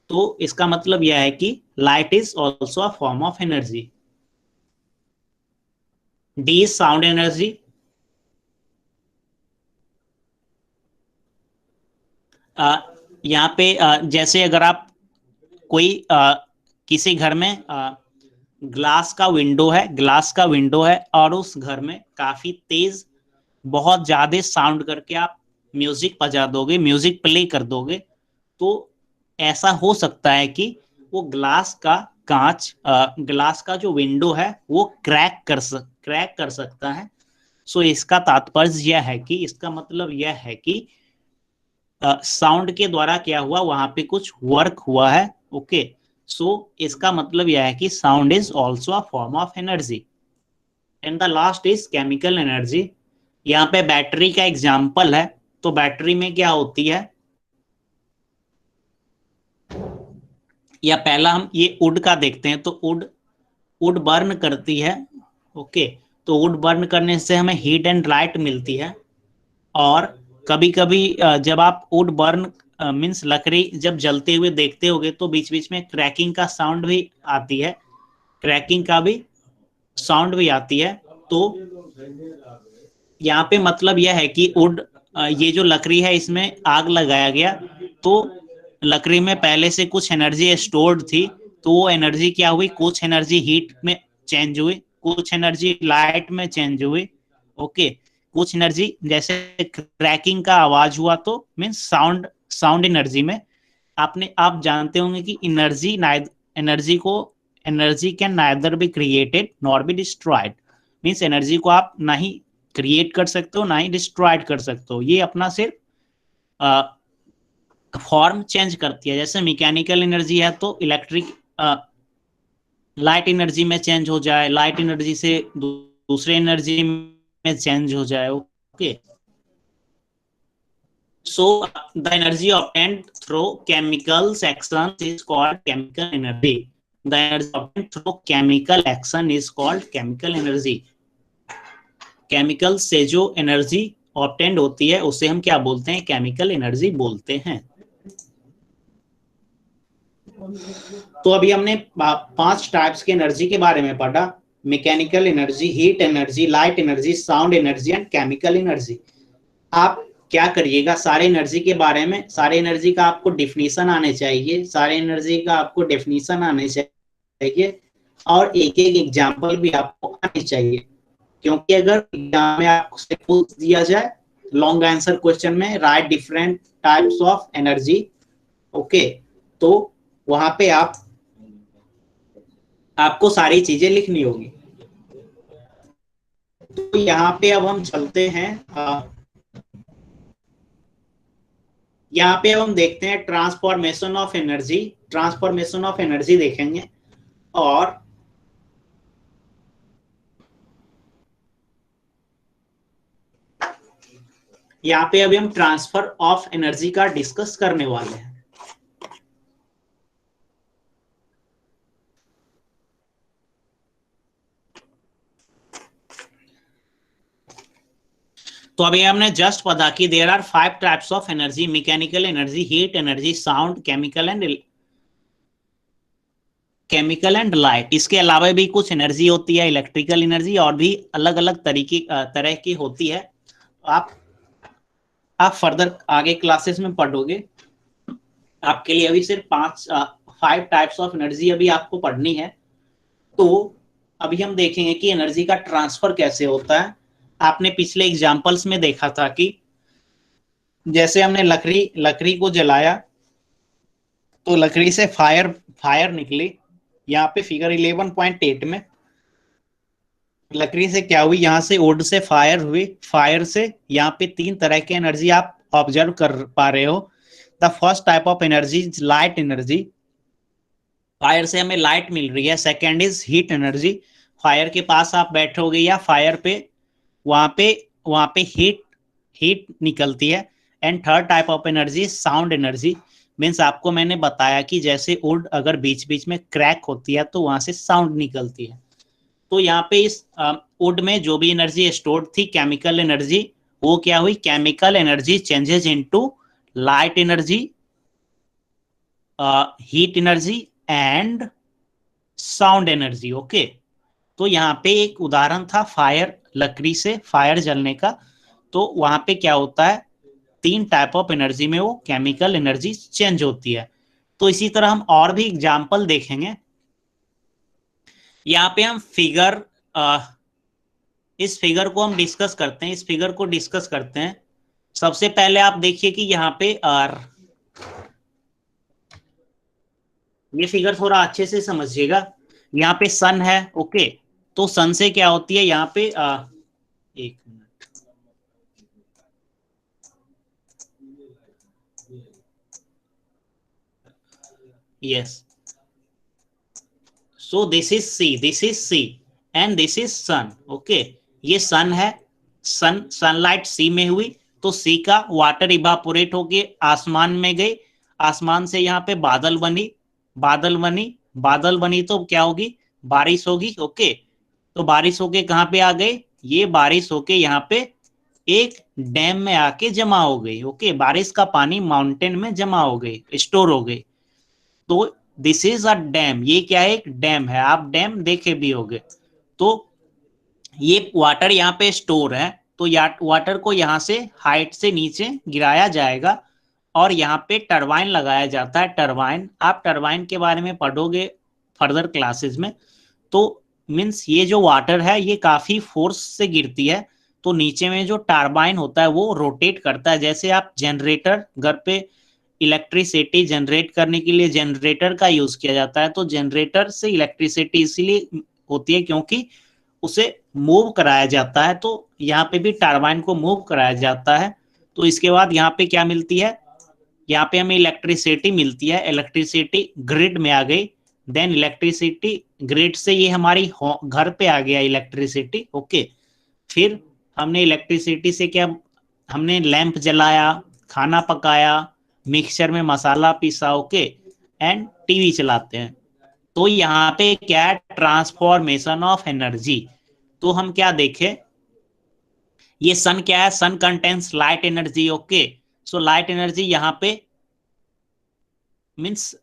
तो इसका मतलब यह है कि light is also a form of energy. D is sound energy. यहाँ पे जैसे अगर आप कोई किसी घर में ग्लास का विंडो है और उस घर में काफी तेज बहुत ज्यादा साउंड करके आप म्यूजिक बजा दोगे, म्यूजिक प्ले कर दोगे, तो ऐसा हो सकता है कि वो ग्लास का जो विंडो है वो क्रैक कर सकता है। सो इसका तात्पर्य यह है कि, इसका मतलब यह है कि साउंड के द्वारा क्या हुआ, वहां पे कुछ वर्क हुआ है, ओके। सो इसका मतलब यह है कि sound is also a form of energy. And the last is chemical energy. यहाँ पे बैटरी का एग्जाम्पल है। तो बैटरी में क्या होती है, या पहला हम ये वुड का देखते हैं। तो वुड बर्न करती है, ओके। तो वुड बर्न करने से हमें हीट एंड लाइट मिलती है। और कभी कभी जब आप वुड बर्न मीन्स लकड़ी जब जलते हुए देखते होगे, तो बीच बीच में क्रैकिंग का साउंड भी आती है, तो यहाँ पे मतलब यह है कि वुड, ये जो लकड़ी है इसमें आग लगाया गया, तो लकड़ी में पहले से कुछ एनर्जी स्टोर्ड थी, तो वो एनर्जी क्या हुई, कुछ एनर्जी हीट में चेंज हुई, कुछ एनर्जी लाइट में चेंज हुई, ओके। कुछ एनर्जी जैसे क्रैकिंग का आवाज हुआ, तो मीन्स साउंड एनर्जी में आप जानते होंगे कि energy can neither be created nor be destroyed. Means energy को आप ना ही क्रिएट कर सकते हो ना ही डिस्ट्रॉयड कर सकते हो, ये अपना सिर्फ फॉर्म चेंज करती है। जैसे मैकेनिकल एनर्जी है तो इलेक्ट्रिक लाइट एनर्जी में चेंज हो जाए, लाइट एनर्जी से दूसरे एनर्जी में चेंज हो जाए, okay. So the energy obtained through chemical actions is called chemical energy. The energy obtained through chemical action is called chemical energy. Chemical से जो एनर्जी ऑब्टेंड होती है उसे हम क्या बोलते हैं, केमिकल एनर्जी बोलते हैं। तो अभी हमने 5 टाइप्स की एनर्जी के बारे में पढ़ा, mechanical energy, heat energy, light energy, sound energy and chemical energy. आप क्या करिएगा, सारे एनर्जी के बारे में, सारे एनर्जी का आपको डेफिनेशन आने चाहिए, और एक एक एग्जाम्पल भी आपको आनी चाहिए, क्योंकि अगर एग्जाम में आपसे पूछ दिया जाए लॉन्ग आंसर क्वेश्चन में right different types of energy, okay, तो वहां पे आपको सारी चीजें लिखनी होगी। तो यहाँ पे अब हम चलते हैं, यहाँ पे अब हम देखते हैं transformation of energy. Transformation of energy देखेंगे, और यहाँ पे अभी हम ट्रांसफर ऑफ एनर्जी का डिस्कस करने वाले हैं। तो अभी हमने जस्ट पता कि there are 5 types of energy, mechanical energy, heat energy, sound, chemical and light. इसके अलावा भी कुछ एनर्जी होती है, इलेक्ट्रिकल एनर्जी, और भी अलग अलग तरह की होती है। आप फर्दर आगे क्लासेस में पढ़ोगे। आपके लिए अभी सिर्फ 5 टाइप्स ऑफ एनर्जी अभी आपको पढ़नी है। तो अभी हम देखेंगे कि एनर्जी का ट्रांसफर कैसे होता है। आपने पिछले एग्जाम्पल्स में देखा था कि जैसे हमने लकड़ी को जलाया तो लकड़ी से फायर निकली। यहाँ पे फिगर 11.8 में लकड़ी से क्या हुई, यहाँ से वुड से फायर हुई। फायर से यहाँ पे 3 तरह की एनर्जी आप ऑब्जर्व कर पा रहे हो। The first type of energy is light energy, fire से हमें लाइट मिल रही है। Second is heat energy, fire के पास आप बैठोगे या फायर पे वहां पे हीट निकलती है। And third type of energy sound energy, means आपको मैंने बताया कि जैसे वुड अगर बीच बीच में क्रैक होती है तो वहां से साउंड निकलती है। तो यहाँ पे इस वुड में जो भी एनर्जी स्टोर्ड थी केमिकल एनर्जी, वो क्या हुई, chemical energy changes into light energy, heat energy and sound energy. Okay, तो यहाँ पे एक उदाहरण था फायर, लकड़ी से फायर जलने का। तो वहां पे क्या होता है, 3 टाइप ऑफ एनर्जी में वो केमिकल एनर्जी चेंज होती है। तो इसी तरह हम और भी एग्जाम्पल देखेंगे। यहाँ पे हम इस फिगर को हम डिस्कस करते हैं। इस फिगर को डिस्कस करते हैं। सबसे पहले आप देखिए कि यहाँ पे ये फिगर थोड़ा अच्छे से समझिएगा। यहाँ पे सन है, ओके, तो सन से क्या होती है, यहाँ पे एक minute, yes, so this is sea and this is sun. Okay, ये सन है, सनलाइट सी में हुई तो सी का वाटर इवापोरेट होके आसमान में गई। आसमान से यहाँ पे बादल बनी तो क्या होगी, बारिश होगी। ओके, तो बारिश होके कहाँ पे आ गए, ये बारिश होके यहाँ पे एक डैम में आके जमा हो गई। ओके, बारिश का पानी माउंटेन में जमा हो गई, स्टोर हो गई। तो दिस इज अ डैम, ये क्या है, एक डैम है। आप डैम देखे भी होंगे। तो ये वाटर यहाँ पे स्टोर है, तो वाटर को यहाँ से हाइट से नीचे गिराया जाएगा और यहाँ पे टरबाइन लगाया जाता है। टरबाइन, आप टरबाइन के बारे में पढ़ोगे फर्दर क्लासेस में। तो मीन्स ये जो वाटर है ये काफी फोर्स से गिरती है, तो नीचे में जो टरबाइन होता है वो रोटेट करता है। जैसे आप जनरेटर, घर पे इलेक्ट्रिसिटी जनरेट करने के लिए जनरेटर का यूज किया जाता है, तो जनरेटर से इलेक्ट्रिसिटी इसीलिए होती है क्योंकि उसे मूव कराया जाता है। तो यहाँ पे भी टरबाइन को मूव कराया जाता है। तो इसके बाद यहाँ पे क्या मिलती है, यहाँ पे हमें इलेक्ट्रिसिटी मिलती है। इलेक्ट्रिसिटी ग्रिड में आ गई, देन इलेक्ट्रिसिटी ग्रिड से ये हमारी घर पे आ गया इलेक्ट्रिसिटी। ओके, फिर हमने इलेक्ट्रिसिटी से क्या, हमने लैंप जलाया, खाना पकाया, मिक्सचर में मसाला पीसा, ओके, एंड टीवी चलाते हैं। तो यहाँ पे क्या है, ट्रांसफॉर्मेशन ऑफ एनर्जी। तो हम क्या देखें, ये सन क्या है, sun contains light energy. Okay, so light energy यहाँ पे मीन्स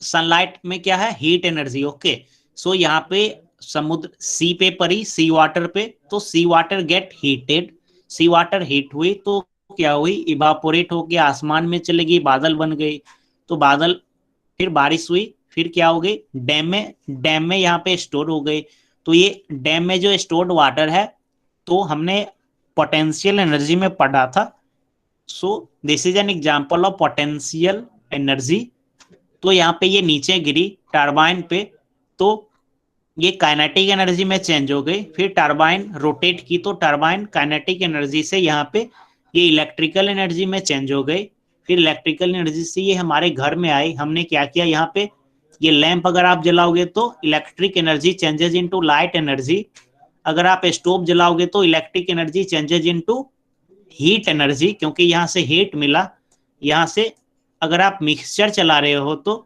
सनलाइट में क्या है, हीट एनर्जी। ओके, सो यहाँ पे समुद्र सी पे पड़ी, सी वाटर पे, तो सी वाटर गेट हीटेड, सी वाटर हीट हुई तो क्या हुई, इवापोरेट होके आसमान में चली गई, बादल बन गई। तो बादल, फिर बारिश हुई, फिर क्या हो गई, डैम में यहाँ पे स्टोर हो गए। तो ये डैम में जो स्टोर्ड वाटर है, तो हमने पोटेंशियल एनर्जी में पढ़ा था। सो this is an example of potential energy. तो यहाँ पे ये नीचे गिरी टरबाइन पे, तो ये काइनेटिक एनर्जी में चेंज हो गई। फिर टरबाइन रोटेट की, तो टरबाइन काइनेटिक एनर्जी से यहाँ पे ये इलेक्ट्रिकल एनर्जी में चेंज हो गई। फिर इलेक्ट्रिकल एनर्जी से ये हमारे घर में आई। हमने क्या किया, यहाँ पे ये लैंप अगर आप जलाओगे तो electric energy changes into light energy. अगर आप स्टोव जलाओगे तो electric energy changes into heat energy, क्योंकि यहाँ से हीट मिला। यहाँ से अगर आप मिक्सचर चला रहे हो तो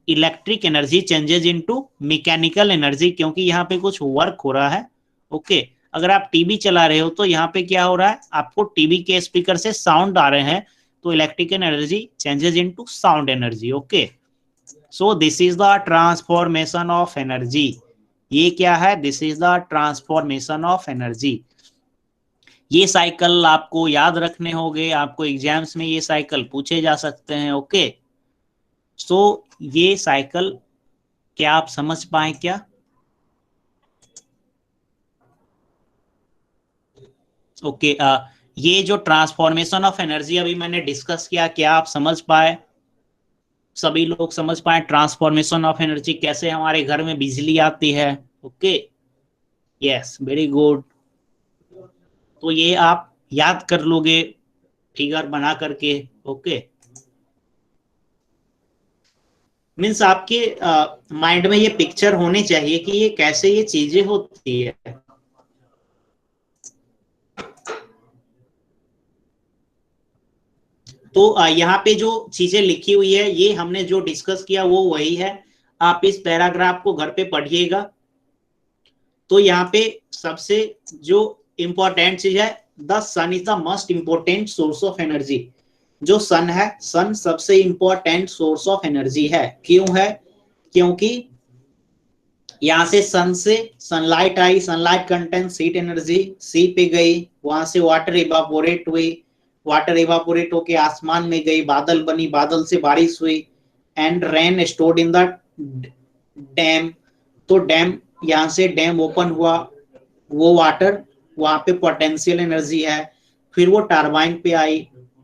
electric energy changes into mechanical energy, क्योंकि यहाँ पे कुछ वर्क हो रहा है। ओके, अगर आप टीवी चला रहे हो तो यहाँ पे क्या हो रहा है, आपको टीवी के स्पीकर से साउंड आ रहे हैं, तो electrical energy changes into sound energy. Okay, so this is the transformation of energy. ये क्या है, this is the transformation of energy. ये साइकिल आपको याद रखने होंगे, आपको एग्जाम्स में ये साइकिल पूछे जा सकते हैं। ओके, सो ये साइकिल क्या आप समझ पाए क्या? ओके, ये जो ट्रांसफॉर्मेशन ऑफ एनर्जी अभी मैंने डिस्कस किया, क्या आप समझ पाए? सभी लोग समझ पाए ट्रांसफॉर्मेशन ऑफ एनर्जी, कैसे हमारे घर में बिजली आती है? Okay, yes, very good. तो ये आप याद कर लोगे फिगर बना करके। ओके, मीन्स आपके माइंड में ये पिक्चर होनी चाहिए कि ये कैसे ये चीजें होती है। तो यहाँ पे जो चीजें लिखी हुई है, ये हमने जो डिस्कस किया वो वही है। आप इस पैराग्राफ को घर पे पढ़िएगा। तो यहाँ पे सबसे जो इम्पोर्टेंट चीज है, the sun is the most important source of energy. जो सन है, सन सबसे इंपॉर्टेंट सोर्स ऑफ एनर्जी है। क्यों है? क्योंकि यहां से सन से सनलाइट आई, सनलाइट कंटेन्स हीट एनर्जी, सी पे गई, वहां से वाटर इवापोरेट हुई, वाटर इवापोरेट होके आसमान में गई, बादल बनी, बादल से बारिश हुई, and rain stored in the dam. तो डैम, यहां से डैम ओपन हुआ, वो वाटर, वहां पे पोटेंशियल एनर्जी है। फिर वो टरबाइन पे आई,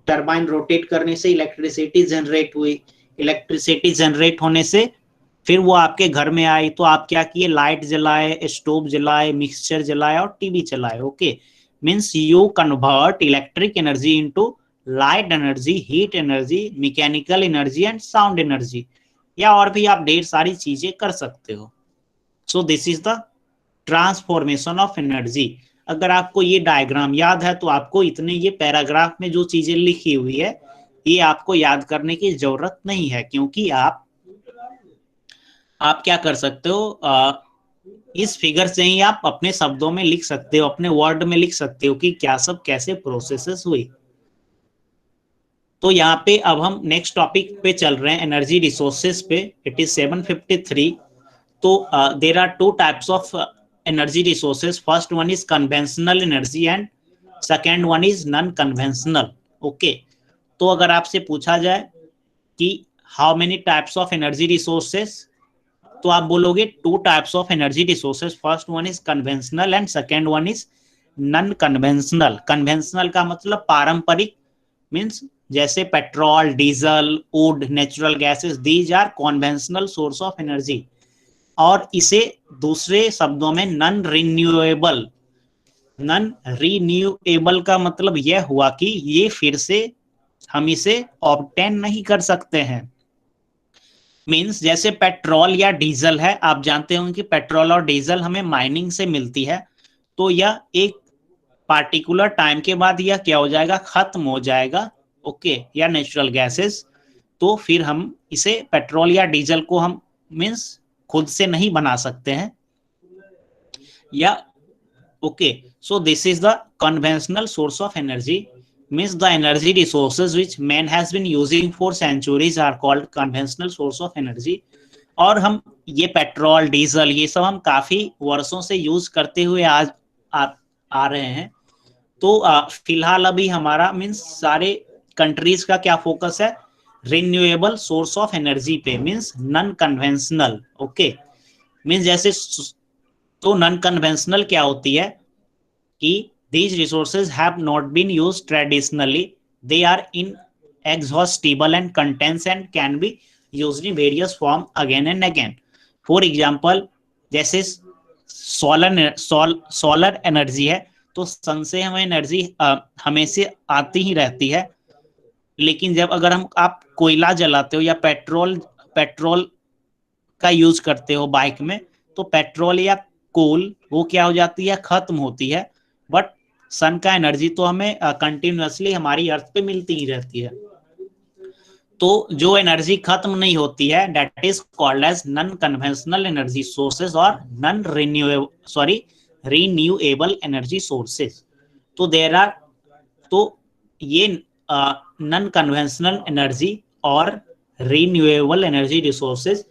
टरबाइन रोटेट करने से इलेक्ट्रिसिटी जनरेट हुई, इलेक्ट्रिसिटी जनरेट होने से फिर वो आपके घर में आई। तो आप क्या किए, लाइट जलाए, स्टोव जलाए, मिक्सचर जलाए और टीवी चलाए। Okay, means you convert electric energy into light energy, heat energy, mechanical energy and sound energy, या और भी आप ढेर सारी चीजें कर सकते हो। सो this is the transformation of energy. अगर आपको ये डायग्राम याद है तो आपको इतने ये पैराग्राफ में जो चीजें लिखी हुई है ये आपको याद करने की जरूरत नहीं है, क्योंकि आप क्या कर सकते हो, इस फिगर से ही आप अपने शब्दों में लिख सकते हो, अपने वर्ड में लिख सकते हो कि क्या सब कैसे प्रोसेसेस हुई। तो यहाँ पे अब हम नेक्स्ट टॉपिक पे चल रहे हैं, एनर्जी रिसोर्सेस पे। It is 7:53। तो there are two types of energy resources. First one is conventional energy and second one is non conventional. Okay, तो अगर आपसे पूछा जाए कि how many types of energy resources, तो आप बोलोगे two types of energy resources. First one is conventional and second one is non conventional. conventional का मतलब पारंपरिक, means जैसे petrol, diesel, would, natural gases, these are conventional source of energy. और इसे दूसरे शब्दों में नॉन रिन्यूएबल। नॉन रिन्यूएबल का मतलब यह हुआ कि ये फिर से हम इसे ऑब्टेन नहीं कर सकते हैं। मींस जैसे पेट्रोल या डीजल है, आप जानते होंगे कि पेट्रोल और डीजल हमें माइनिंग से मिलती है, तो यह एक पार्टिकुलर टाइम के बाद यह क्या हो जाएगा, खत्म हो जाएगा। ओके, या नेचुरल गैसेस, तो फिर हम इसे पेट्रोल या डीजल को हम मींस खुद से नहीं बना सकते हैं। या okay, so this is the conventional source of energy, means the energy resources which man has been using for centuries are called conventional source of energy. और हम ये पेट्रोल, डीजल, ये सब हम काफी वर्षों से यूज करते हुए आज आ रहे हैं। तो फिलहाल अभी हमारा मींस सारे कंट्रीज का क्या फोकस है, रिन्यूएबल सोर्स ऑफ एनर्जी पे, means non conventional. Okay, means जैसे तो नॉन कन्वेंशनल क्या होती है कि these resources have not been used traditionally, they are inexhaustible and contains and can be used in various form again and again. For example, जैसे solar energy है, तो सन से हमें एनर्जी हमेशा आती ही रहती है, लेकिन जब अगर आप कोयला जलाते हो या पेट्रोल का यूज करते हो बाइक में, तो पेट्रोल या कोल वो क्या हो जाती है, खत्म होती है। बट सन का एनर्जी तो हमें कंटिन्यूअसली हमारी अर्थ पे मिलती ही रहती है। तो जो एनर्जी खत्म नहीं होती है, that is called as non conventional energy sources और नॉन रिन्यूएबल एनर्जी सोर्सेज। तो देयर आर, तो ये नॉन कन्वेंशनल एनर्जी और रिन्यूएबल एनर्जी रिसोर्सेज,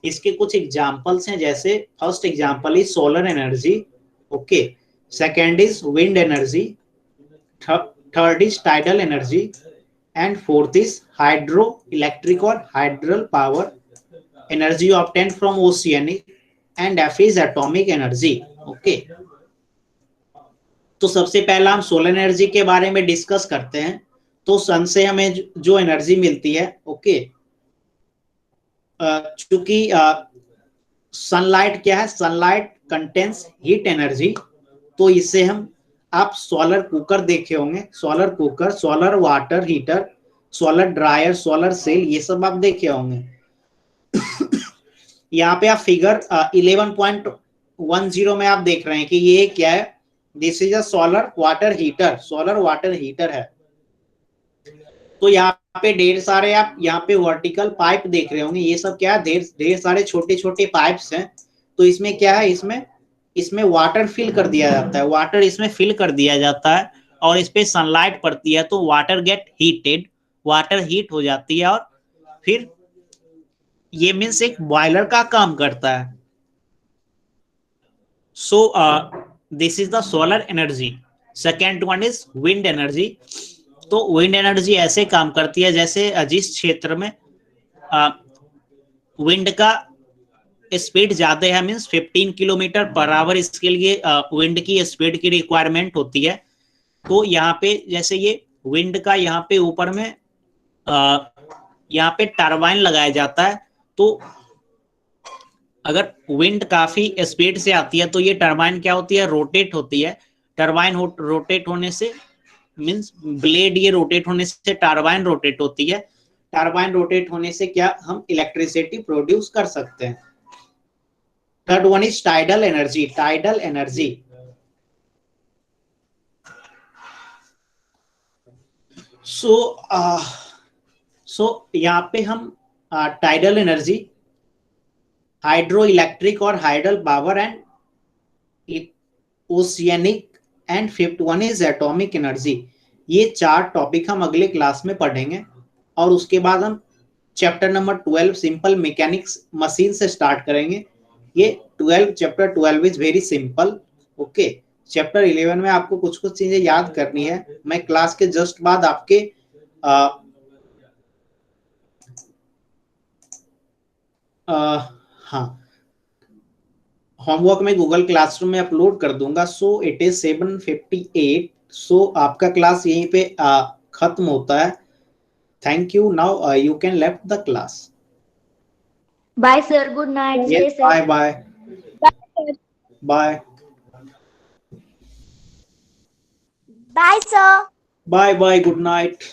इसके कुछ एग्जांपल्स हैं। जैसे first example is solar energy, okay, second is wind energy, third is tidal energy, and fourth is hydro electric और hydral power energy obtained from oceanic, and F is atomic energy. Okay, तो सबसे पहला हम solar energy के बारे में discuss करते हैं। तो सन से हमें जो एनर्जी मिलती है, ओके, चूंकि सनलाइट क्या है, सनलाइट कंटेन्स हीट एनर्जी, तो इससे हम, आप सोलर कुकर देखे होंगे, solar cooker, solar water heater, solar dryer, solar cell, ये सब आप देखे होंगे। यहाँ पे आप फिगर 11.10 में आप देख रहे हैं कि ये क्या है, this is a solar water heater, solar water heater है। तो यहाँ पे ढेर सारे आप यहाँ पे वर्टिकल पाइप देख रहे होंगे, ये सब क्या है, ढेर सारे छोटे छोटे पाइप्स हैं। तो इसमें क्या है, इसमें वाटर फिल कर दिया जाता है, वाटर इसमें फिल कर दिया जाता है, और इस पे सनलाइट पड़ती है, तो water gate heated, water heat हो जाती है, और फिर ये मीन्स एक बॉयलर का काम करता है। सो this is the solar energy. Second one is wind energy. तो विंड एनर्जी ऐसे काम करती है, जैसे जिस क्षेत्र में विंड का स्पीड ज्यादा है, मीन्स 15 किलोमीटर पर आवर, इसके लिए विंड की स्पीड की रिक्वायरमेंट होती है। तो यहाँ पे जैसे ये विंड का यहाँ पे ऊपर में यहाँ पे टरबाइन लगाया जाता है। तो अगर विंड काफी स्पीड से आती है, तो ये टरबाइन क्या होती है, रोटेट होती है। टरबाइन रोटेट होने से मीन्स ब्लेड ये रोटेट होने से टरबाइन रोटेट होती है। टरबाइन रोटेट होने से क्या हम इलेक्ट्रिसिटी प्रोड्यूस कर सकते हैं। Third one is tidal energy. Tidal energy, so यहाँ पे हम टाइडल एनर्जी, हाइड्रो इलेक्ट्रिक और hydel power and oceanic, and fifth one is atomic energy. ये 4 टॉपिक हम अगले क्लास में पढ़ेंगे, और उसके बाद हम chapter number 12 simple mechanics machine से स्टार्ट करेंगे। ये chapter 12 is very simple. Okay, chapter 11 में आपको कुछ कुछ चीजें याद करनी है। मैं क्लास के जस्ट बाद आपके हाँ, होमवर्क में गूगल क्लासरूम में अपलोड कर दूंगा। So it is 7:58। सो आपका क्लास यहीं पे खत्म होता है। Thank you. Now you can left the class. Bye, sir. Good night. Stay safe. Bye bye bye Bye, sir. Bye bye, good night.